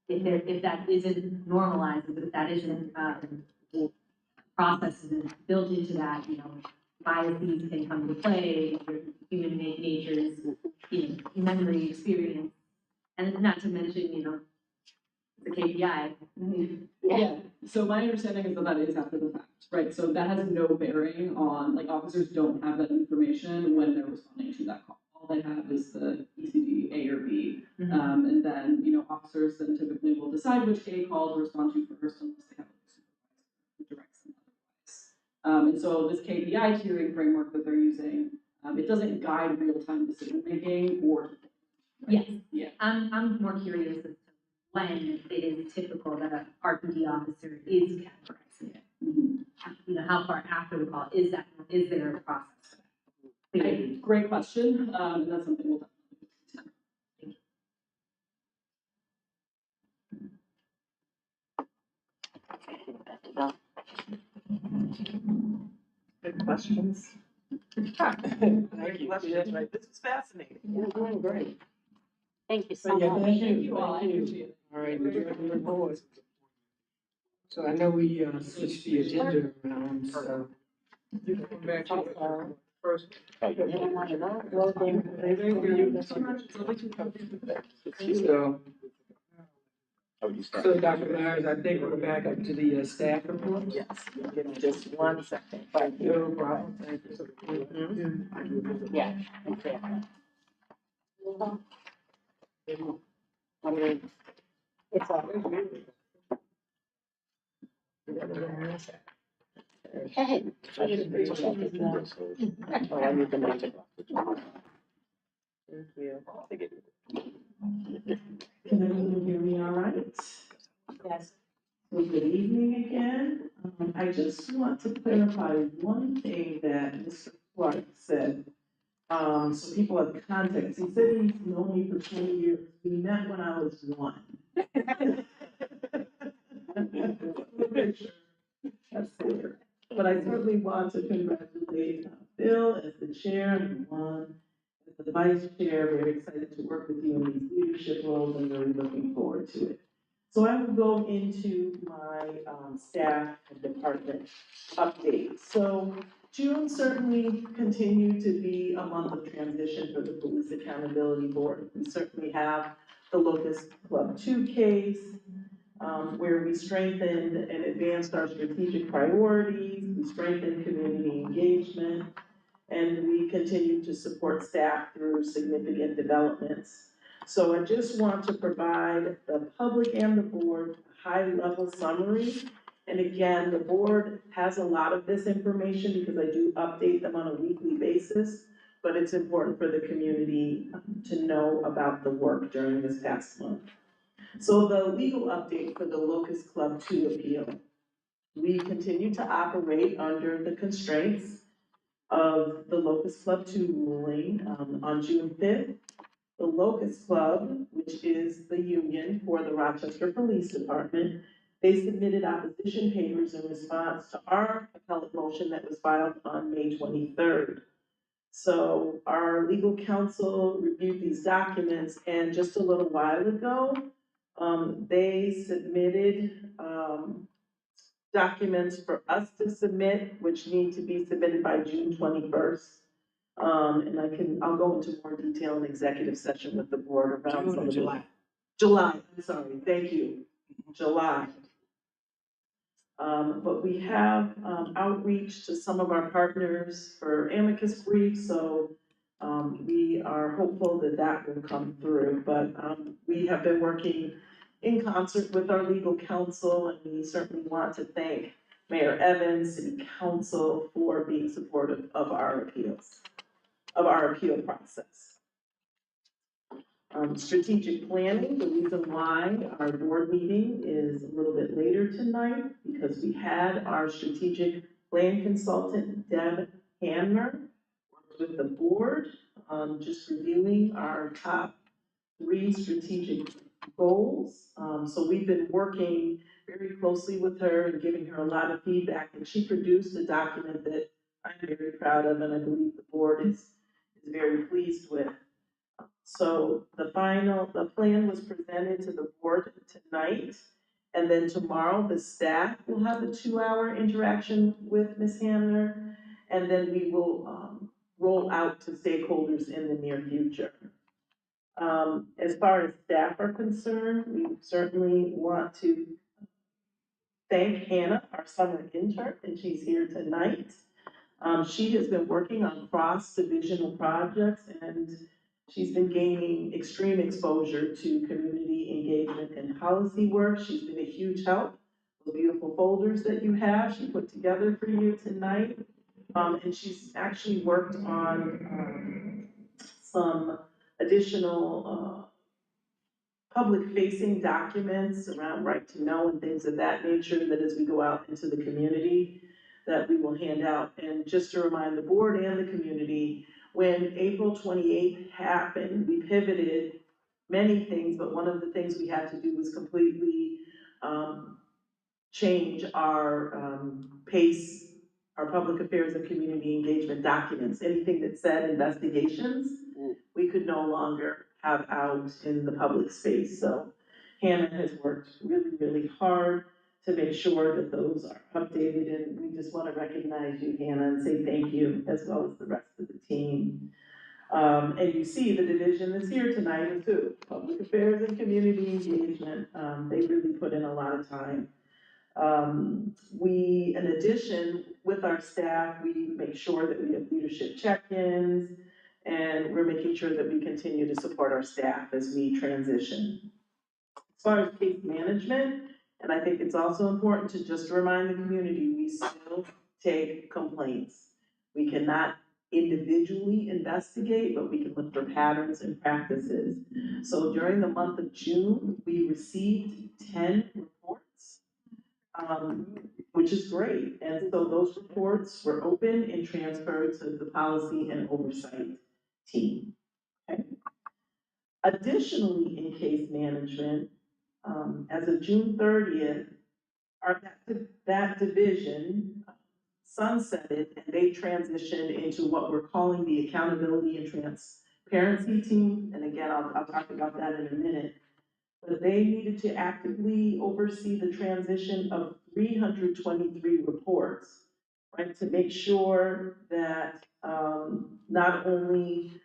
if that isn't normalized, if that isn't, process isn't built into that, biases can come into play, your human nature's, memory, experience, and not to mention, the KPI.
Yeah, so my understanding is that that is after the fact, right? So that has no bearing on, like, officers don't have that information when they're responding to that call. All they have is the ECD A or B. And then, officers then typically will decide which A call to respond to first unless they have a supervisor who directs them otherwise. And so this KPI tiering framework that they're using, it doesn't guide real-time decision-making or.
Yes.
Yeah.
I'm more curious as to when it is typical that an RPD officer is categorizing it. How far after the call is there a process for that?
Great question, and that's something we'll definitely.
Good questions. Great questions, right? This is fascinating.
You're doing great. Thank you so
So, yeah,
much.
thank
Thank
you.
you all, I appreciate it.
All right, Director Report. So I know we switched the agenda around, so. You can come back to it first.
Anyone want to know?
So, so Dr. Myers, I think we're back up to the staff report.
Yes, give me just 1 second. Thank you.
No problem, thank you.
Yeah. Okay. It's all. Hey.
Oh, I need the magic. Thank you.
Can everyone hear me all right?
Yes.
Well, good evening again. I just want to clarify one thing that Mr. Clark said. So people have context. He said he's known me for 20 years. We met when I was 1. That's clear. But I certainly want to congratulate Bill as the chair and Juan as the vice chair. Very excited to work with you in these leadership roles and really looking forward to it. So I will go into my staff and department update. So June certainly continued to be a month of transition for the Police Accountability Board. We certainly have the Locust Club 2 case, where we strengthened and advanced our strategic priorities, we strengthened community engagement, and we continue to support staff through significant developments. So I just want to provide the public and the board a high-level summary. And again, the board has a lot of this information because I do update them on a weekly basis, but it's important for the community to know about the work during this past month. So the legal update for the Locust Club 2 appeal. We continue to operate under the constraints of the Locust Club 2 ruling. On June 5th, the Locust Club, which is the union for the Rochester Police Department, they submitted opposition papers in response to our appellate motion that was filed on May 23rd. So our legal counsel reviewed these documents, and just a little while ago, they submitted, documents for us to submit, which need to be submitted by June 21st. And I'll go into more detail in executive session with the board around
June
some
or
of the.
July?
July, I'm sorry, thank you, July. But we have, outreach to some of our partners for amicus briefs, so, we are hopeful that that will come through, but, we have been working in concert with our legal counsel, and we certainly want to thank Mayor Evans, City Council for being supportive of our appeals, of our appeal process. Strategic planning, the reason why our board meeting is a little bit later tonight, because we had our strategic plan consultant, Deb Hammer, worked with the board, just reviewing our top 3 strategic goals. So we've been working very closely with her and giving her a lot of feedback, and she produced a document that I'm very proud of, and I believe the board is very pleased with. So the plan was presented to the board tonight, and then tomorrow, the staff will have a 2-hour interaction with Ms. Hamner, and then we will, roll out to stakeholders in the near future. As far as staff are concerned, we certainly want to thank Hannah, our summer intern, and she's here tonight. She has been working on cross-divisional projects, and she's been gaining extreme exposure to community engagement and policy work. She's been a huge help. The beautiful folders that you have, she put together for you tonight. And she's actually worked on some additional public-facing documents around right to know and things of that nature, that as we go out into the community, that we will hand out. And just to remind the board and the community, when April 28th happened, we pivoted many things, but one of the things we had to do was completely change our PACE, our public affairs and community engagement documents. Anything that said investigations, we could no longer have out in the public space. So Hannah has worked really, really hard to make sure that those are updated, and we just want to recognize you, Hannah, and say thank you, as well as the rest of the team. And you see the division that's here tonight too, public affairs and community engagement. They really put in a lot of time. In addition, with our staff, we make sure that we have leadership check-ins, and we're making sure that we continue to support our staff as we transition. As far as case management, and I think it's also important to just remind the community, we still take complaints. We cannot individually investigate, but we can look for patterns and practices. So during the month of June, we received 10 reports, which is great. And so those reports were opened and transferred to the policy and oversight team. Okay. Additionally, in case management, as of June 30th, that division sunsetted, and they transitioned into what we're calling the accountability and transparency team. And again, I'll talk about that in a minute. But they needed to actively oversee the transition of 323 reports, right? To make sure that not only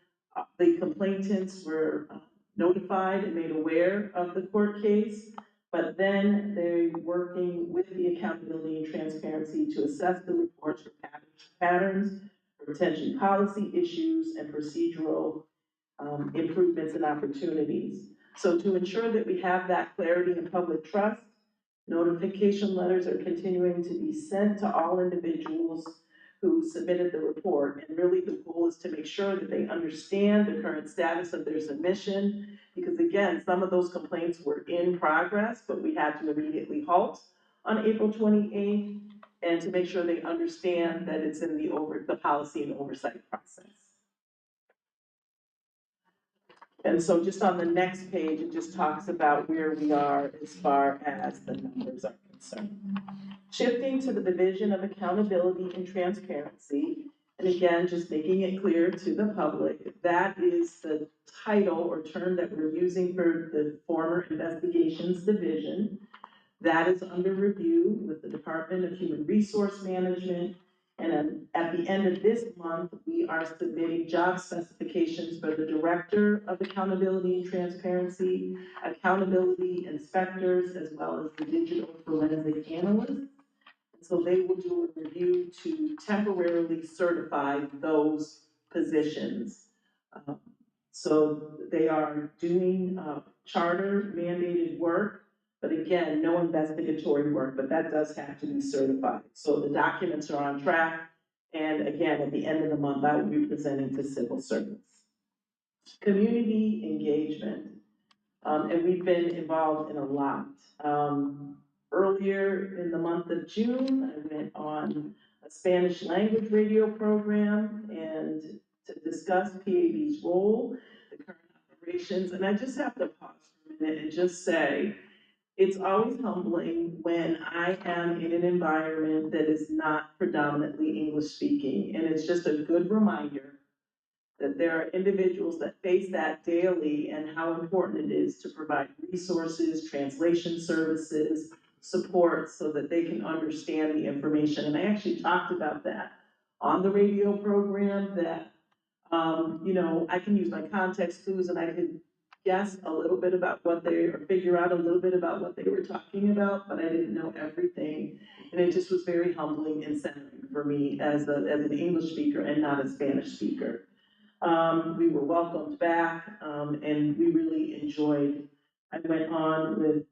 the complainants were notified and made aware of the court case, but then they're working with the accountability and transparency to assess the reports for patterns, for retention policy issues, and procedural improvements and opportunities. So to ensure that we have that clarity and public trust, notification letters are continuing to be sent to all individuals who submitted the report. And really the goal is to make sure that they understand the current status of their submission, because again, some of those complaints were in progress, but we had to immediately halt on April 28th, and to make sure they understand that it's in the policy and oversight process. And so just on the next page, it just talks about where we are as far as the numbers are concerned. Shifting to the division of accountability and transparency, and again, just making it clear to the public, that is the title or term that we're using for the former investigations division. That is under review with the Department of Human Resource Management. And at the end of this month, we are submitting job specifications for the Director of Accountability and Transparency, accountability inspectors, as well as the digital forensic analysts. So they will do a review to temporarily certify those positions. So they are doing charter mandated work, but again, no investigatory work, but that does have to be certified. So the documents are on track. And again, at the end of the month, I will be presenting to civil service. community engagement. And we've been involved in a lot. Earlier in the month of June, I went on a Spanish language radio program and to discuss PAB's role, the current operations, and I just have to pause for a minute and just say, it's always humbling when I am in an environment that is not predominantly English speaking, and it's just a good reminder that there are individuals that face that daily and how important it is to provide resources, translation services, support so that they can understand the information. And I actually talked about that on the radio program that, I can use my context clues and I can guess a little bit about what they, or figure out a little bit about what they were talking about, but I didn't know everything. And it just was very humbling and centering for me as an English speaker and not a Spanish speaker. We were welcomed back, and we really enjoyed. I went on with,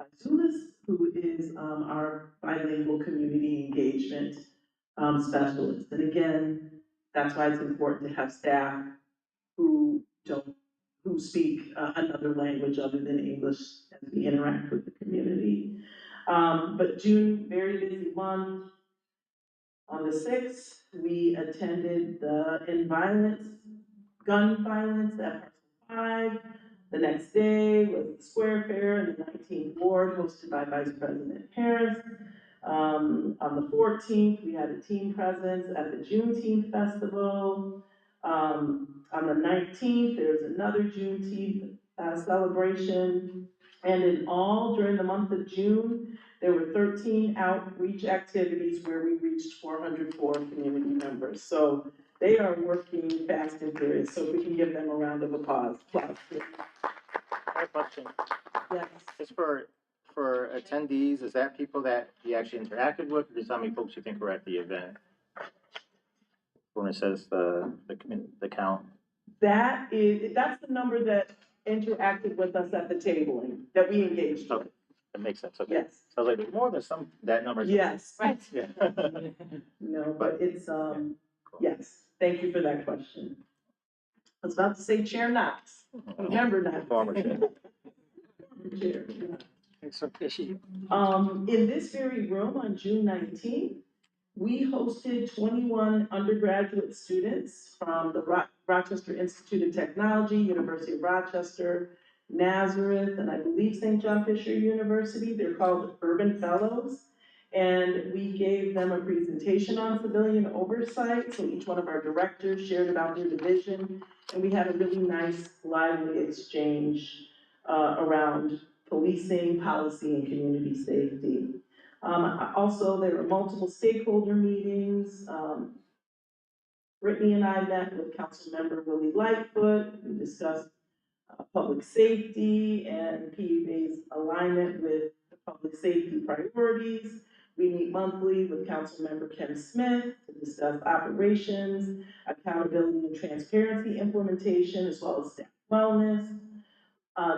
Azulis, who is, our bilingual community engagement, specialist. And again, that's why it's important to have staff who speak another language other than English as we interact with the community. But June, very busy month. On the 6th, we attended the gun violence at Parcel 5. The next day was the Square Fair in the 19th Ward, hosted by Vice President Harris. On the 14th, we had a team presence at the Juneteenth Festival. On the 19th, there was another Juneteenth celebration. And in all, during the month of June, there were 13 outreach activities where we reached 404 community members. So they are working fast and furious, so if we can give them a round of applause.
I have a question.
Yes.
Just for attendees, is that people that you actually interacted with, or just how many folks you think were at the event? When it says the count.
That's the number that interacted with us at the tabling, that we engaged with.
Okay, that makes sense, okay.
Yes.
So I was like, more than that number.
Yes.
Right.
Yeah.
No, but it's, yes, thank you for that question. I was about to say Chair Knox, remember Knox.
Former chair.
Chair.
It's so fishy.
In this very room on June 19th, we hosted 21 undergraduate students from the Rochester Institute of Technology, University of Rochester, Nazareth, and I believe St. John Fisher University. They're called Urban Fellows. And we gave them a presentation on civilian oversight. So each one of our directors shared about their division. And we had a really nice, lively exchange around policing, policy, and community safety. Also, there were multiple stakeholder meetings. Brittany and I met with Councilmember Willie Lightfoot. We discussed public safety and PAB's alignment with the public safety priorities. We meet monthly with Councilmember Kim Smith to discuss operations, accountability and transparency implementation, as well as staff wellness.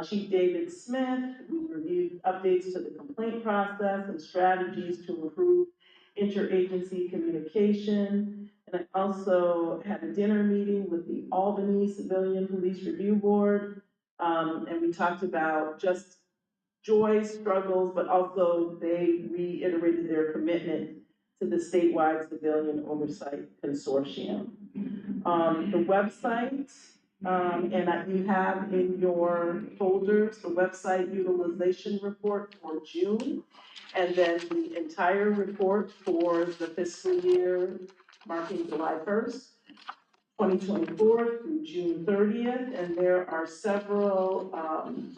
Chief David Smith, we reviewed updates to the complaint process and strategies to improve interagency communication. And I also had a dinner meeting with the Albany Civilian Police Review Board. And we talked about just joys, struggles, but also they reiterated their commitment to the statewide civilian oversight consortium. The website, you have in your folders the website utilization report for June, and then the entire report for the fiscal year marking July 1st, 2024 through June 30th, and there are several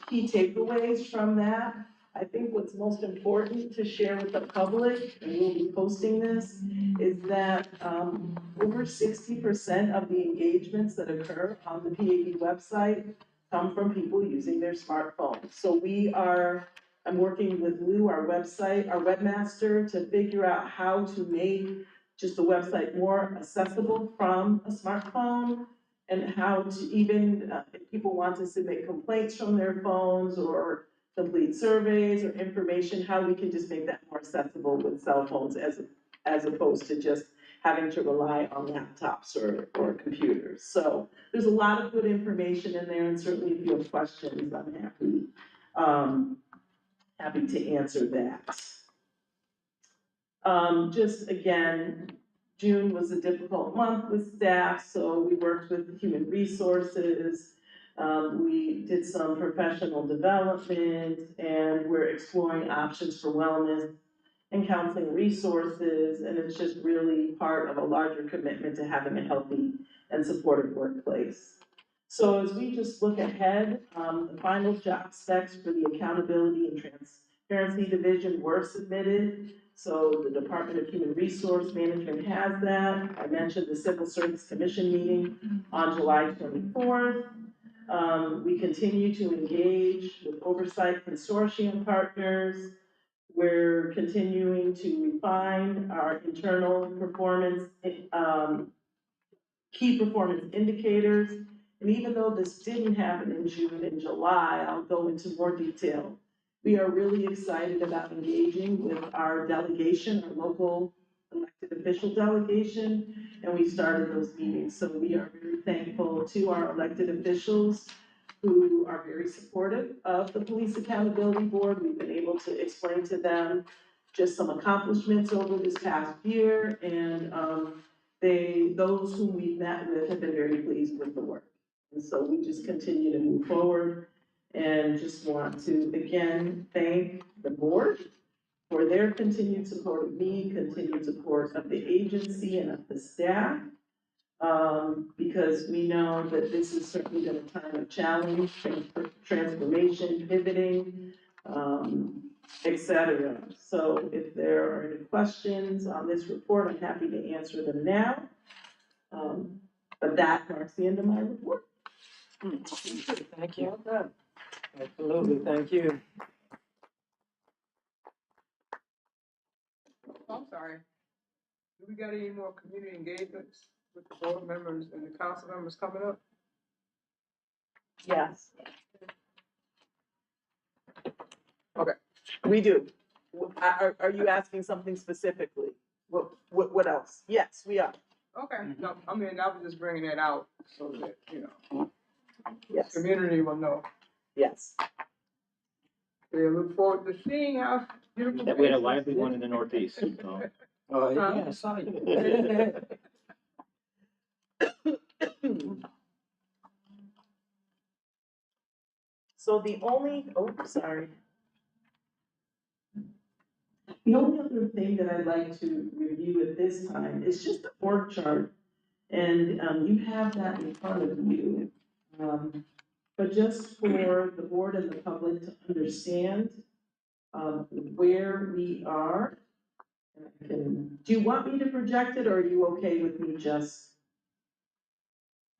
key takeaways from that. I think what's most important to share with the public, and we'll be posting this, is that over 60% of the engagements that occur on the PAB website come from people using their smartphones. So I'm working with Lou, our webmaster, to figure out how to make just the website more accessible from a smartphone, and how to even, if people want to submit complaints from their phones or complete surveys or information, how we can just make that more accessible with cell phones as opposed to just having to rely on laptops or computers. So there's a lot of good information in there, and certainly if you have questions, I'm happy to answer that. Just again, June was a difficult month with staff, so we worked with human resources. We did some professional development, and we're exploring options for wellness and counseling resources, and it's just really part of a larger commitment to having a healthy and supportive workplace. So as we just look ahead, the final job specs for the Accountability and Transparency Division were submitted. So the Department of Human Resource Management has that. I mentioned the Civil Service Commission meeting on July 24th. We continue to engage with oversight consortium partners. We're continuing to refine our internal performance, key performance indicators. And even though this didn't happen in June and July, I'll go into more detail. We are really excited about engaging with our delegation, our local elected official delegation, and we started those meetings. So we are very thankful to our elected officials who are very supportive of the Police Accountability Board. We've been able to explain to them just some accomplishments over this past year, and those whom we've met with have been very pleased with the work. And so we just continue to move forward, and just want to again thank the board for their continued support of me, continued support of the agency and of the staff. Because we know that this has certainly been a time of challenge, transformation, pivoting, et cetera. So if there are any questions on this report, I'm happy to answer them now. But that marks the end of my report.
Thank you. Absolutely, thank you.
I'm sorry. Do we got any more community engagements with the board members and the council members coming up?
Yes. Okay, we do. Are you asking something specifically? What else? Yes, we are.
Okay, no, I mean, I was just bringing that out so that,
Yes,
community will know.
yes.
They look forward to seeing how beautiful.
That we had a
faces.
lively one in the Northeast, so.
Oh, yeah, I saw you.
So the only, sorry. The only other thing that I'd like to review at this time is just the org chart. And you have that in front of you. But just for the board and the public to understand where we are. Do you want me to project it, or are you okay with me just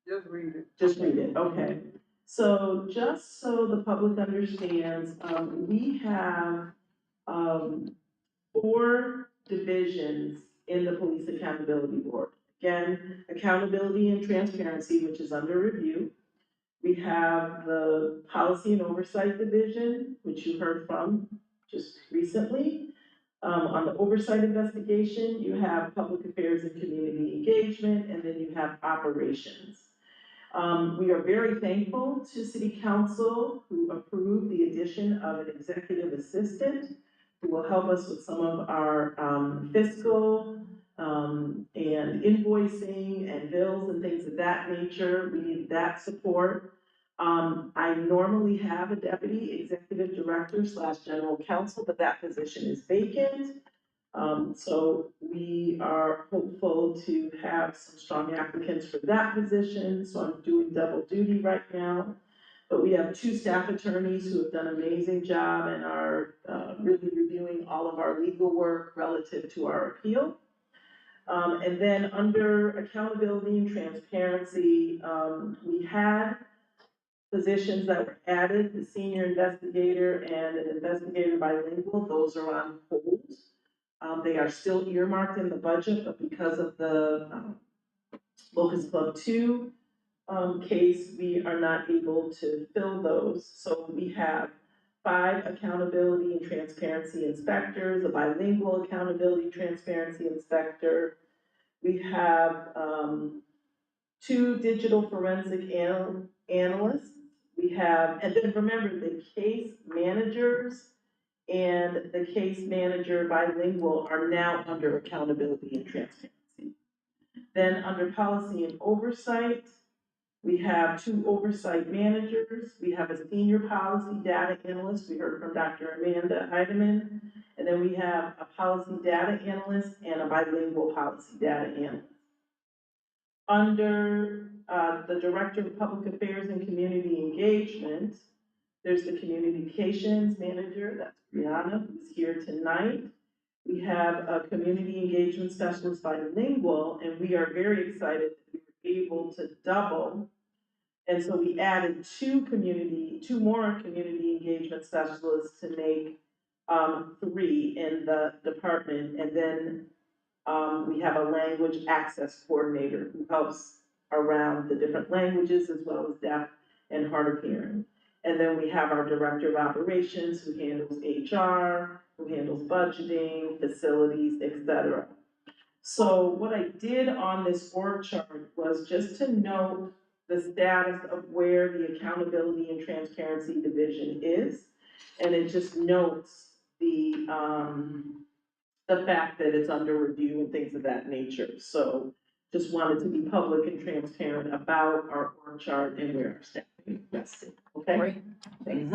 read it?
Just read it, okay. So just so the public understands, we have 4 divisions in the Police Accountability Board. Again, accountability and transparency, which is under review. We have the Policy and Oversight Division, which you heard from just recently. On the oversight investigation, you have public affairs and community engagement, and then you have operations. We are very thankful to City Council who approved the addition of an executive assistant who will help us with some of our fiscal and invoicing and bills and things of that nature. We need that support. I normally have a deputy executive director / general counsel, but that position is vacant. So we are hopeful to have some strong applicants for that position, so I'm doing double duty right now. But we have 2 staff attorneys who have done an amazing job and are really reviewing all of our legal work relative to our appeal. And then under accountability and transparency, we had positions that were added, the senior investigator and an investigator bilingual, those are on hold. They are still earmarked in the budget, but because of the Locust Club 2 case, we are not able to fill those. So we have 5 accountability and transparency inspectors, a bilingual accountability transparency inspector. We have, 2 digital forensic analysts. We have, and then remember, the case managers and the case manager bilingual are now under accountability and transparency. Then under policy and oversight, we have 2 oversight managers. We have a senior policy data analyst. We heard from Dr. Amanda Heidemann. And then we have a policy data analyst and a bilingual policy data analyst. Under the Director of Public Affairs and Community Engagement, there's the Communications Manager, that's Brianna, who's here tonight. We have a Community Engagement Specialist bilingual, and we are very excited that we were able to double. And so we added 2 more community engagement specialists to make 3 in the department. And then we have a language access coordinator who helps around the different languages as well as deaf and hard of hearing. And then we have our director of operations who handles HR, who handles budgeting, facilities, etc. So what I did on this org chart was just to note the status of where the accountability and transparency division is. And it just notes the fact that it's under review and things of that nature. So just wanted to be public and transparent about our org chart and where our staff is rested, okay?
Great.
Thanks.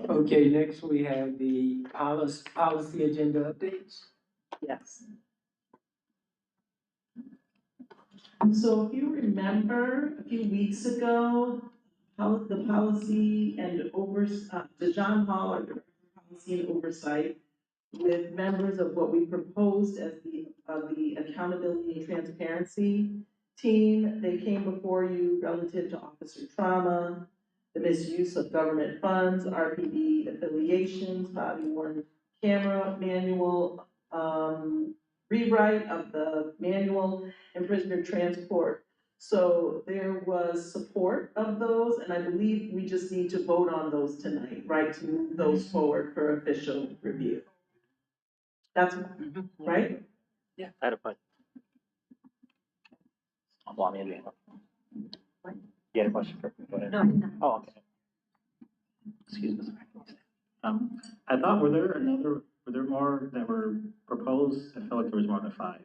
Okay, next we have the policy agenda updates.
Yes. So if you remember, a few weeks ago, the policy and John Hall, our Director of Policy and Oversight, with members of what we proposed as the accountability and transparency team, they came before you relative to officer trauma, the misuse of government funds, RPD affiliations, body worn camera manual, rewrite of the manual, and prisoner transport. So there was support of those, and I believe we just need to vote on those tonight, right, to move those forward for official review. That's right?
I had a question. Well, maybe. You had a question for me, go ahead.
No, I did not.
Oh, okay.
Excuse me. I thought, were there more that were proposed? I felt like there was more than 5.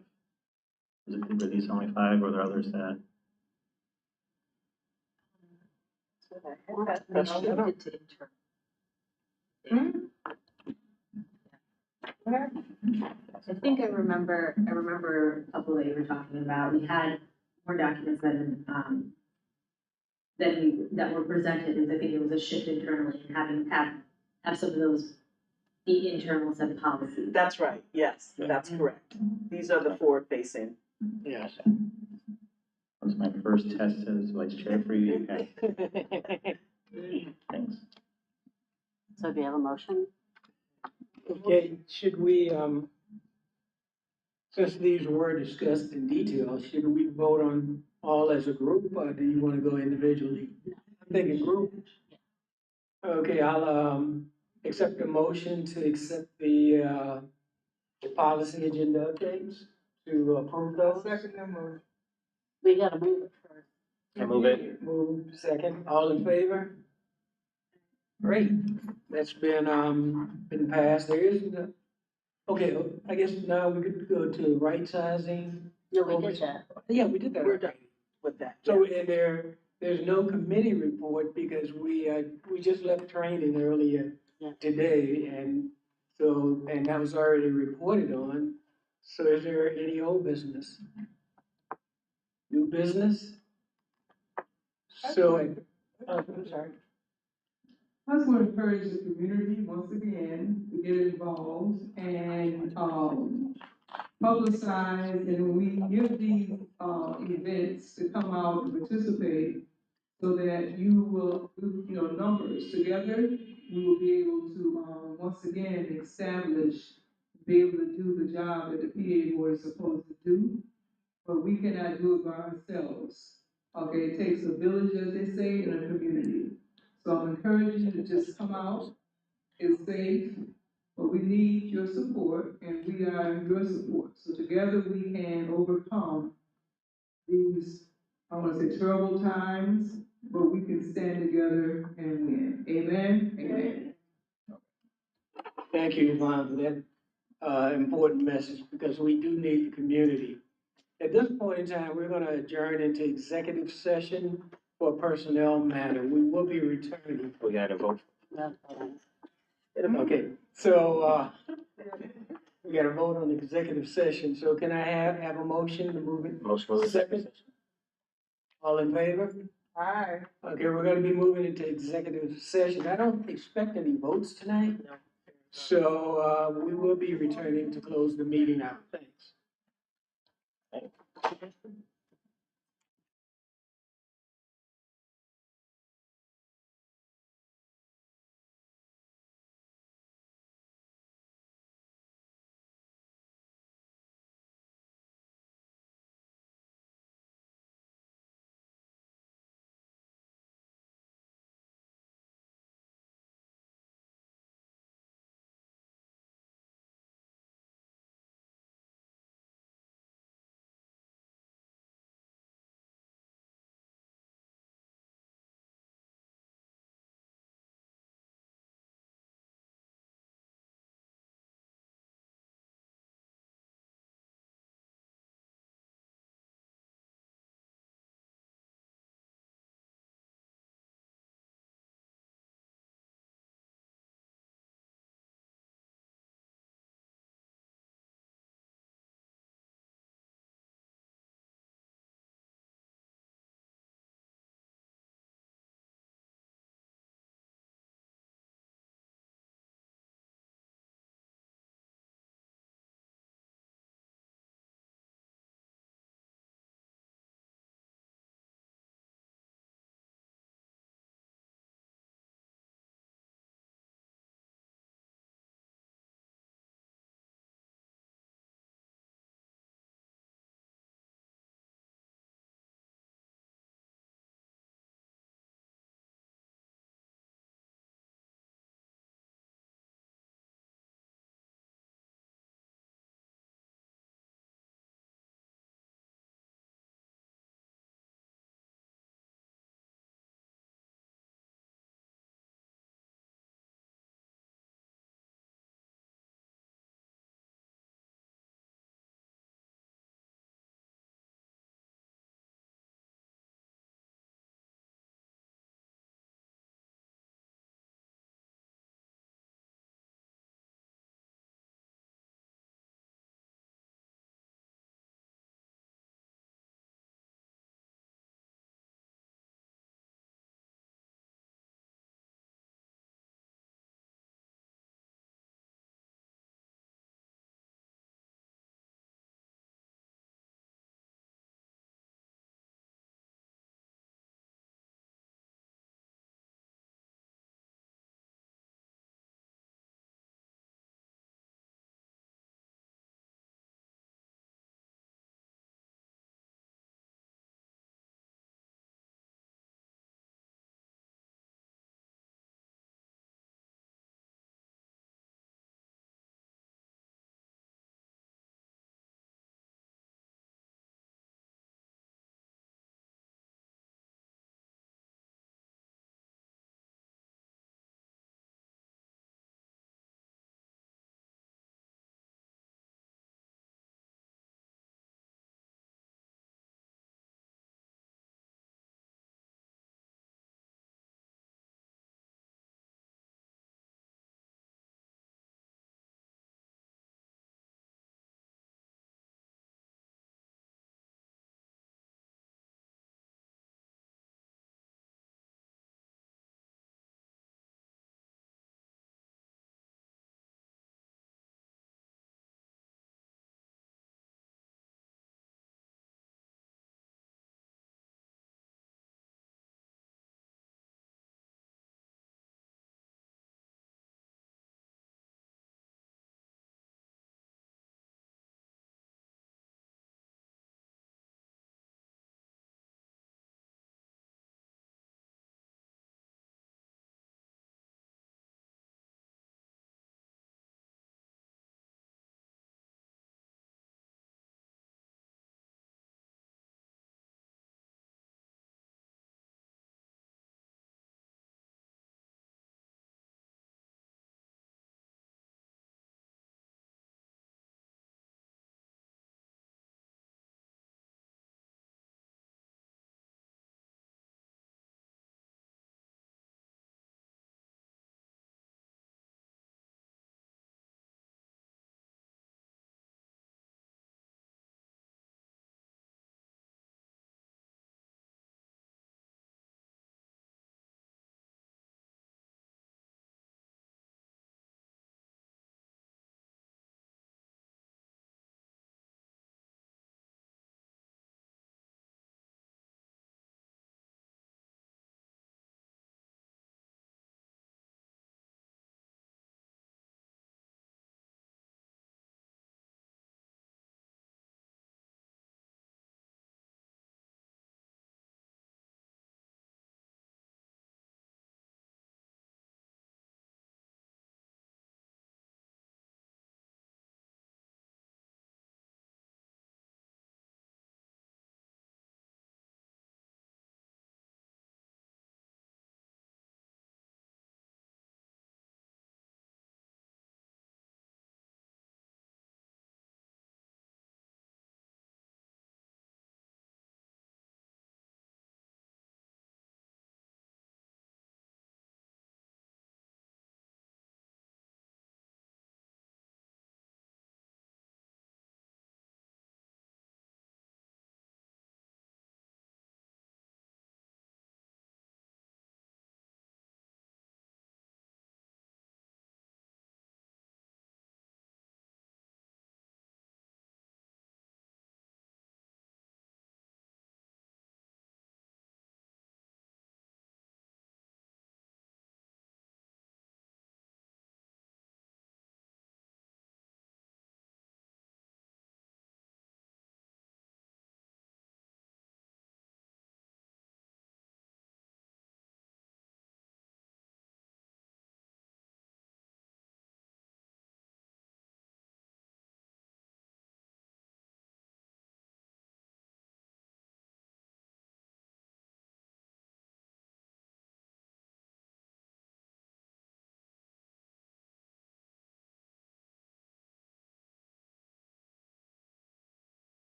Were these only 5, or were there others that?
That's
I think I remember a couple that you were talking about. We had more documents that were presented, and I think it was a shift internally and have some of those be internal set policies.
That's right, yes, that's correct. These are the forward facing.
Yes.
That was my first test as vice chair for you. Okay. Thanks.
So do you have a motion?
Okay, should we, since these were discussed in detail, should we vote on all as a group, or do you want to go individually? I think a group. Okay, I'll, accept the motion to accept the policy agenda updates, to approve those.
Second that motion.
We gotta move it first.
I move it.
Move second, all in favor? Great, that's been passed, there isn't a, okay, I guess now we could go to right sizing.
No, we did that.
Yeah, we did that
We're done
already.
with that.
So, and there's no committee report because we just left training earlier
Yeah.
today, and so, and that was already reported on. So is there any old business? New business? So, I'm sorry.
I just want to encourage the community once again to get involved and, publicize, and when we give these, events to come out and participate, so that you will, numbers together, we will be able to, once again, establish be able to do the job that the PA board is supposed to do, but we cannot do it by ourselves. Okay, it takes a village, as they say, in a community. So I'm encouraging you to just come out. It's safe, but we need your support, and we are your support. So together we can overcome these, I want to say, terrible times, but we can stand together and win. Amen? Amen.
Thank you, Yvonne, for that, important message, because we do need the community. At this point in time, we're gonna adjourn into executive session for a personnel matter. We will be returning. We gotta vote. Okay, so, we gotta vote on the executive session, so can I have a motion to move it? Motion. Second. All in favor?
Aye.
Okay, we're gonna be moving into executive session. I don't expect any votes tonight. No. So, we will be returning to close the meeting out. Thanks.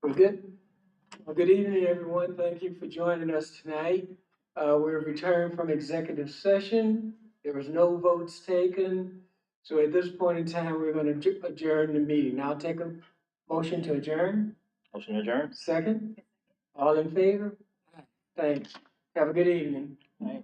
We're good? Well, good evening, everyone. Thank you for joining us tonight. We're returned from executive session. There was no votes taken. So at this point in time, we're gonna adjourn the meeting. I'll take a motion to adjourn.
Motion adjourned.
Second? All in favor? Thanks. Have a good evening.
All right.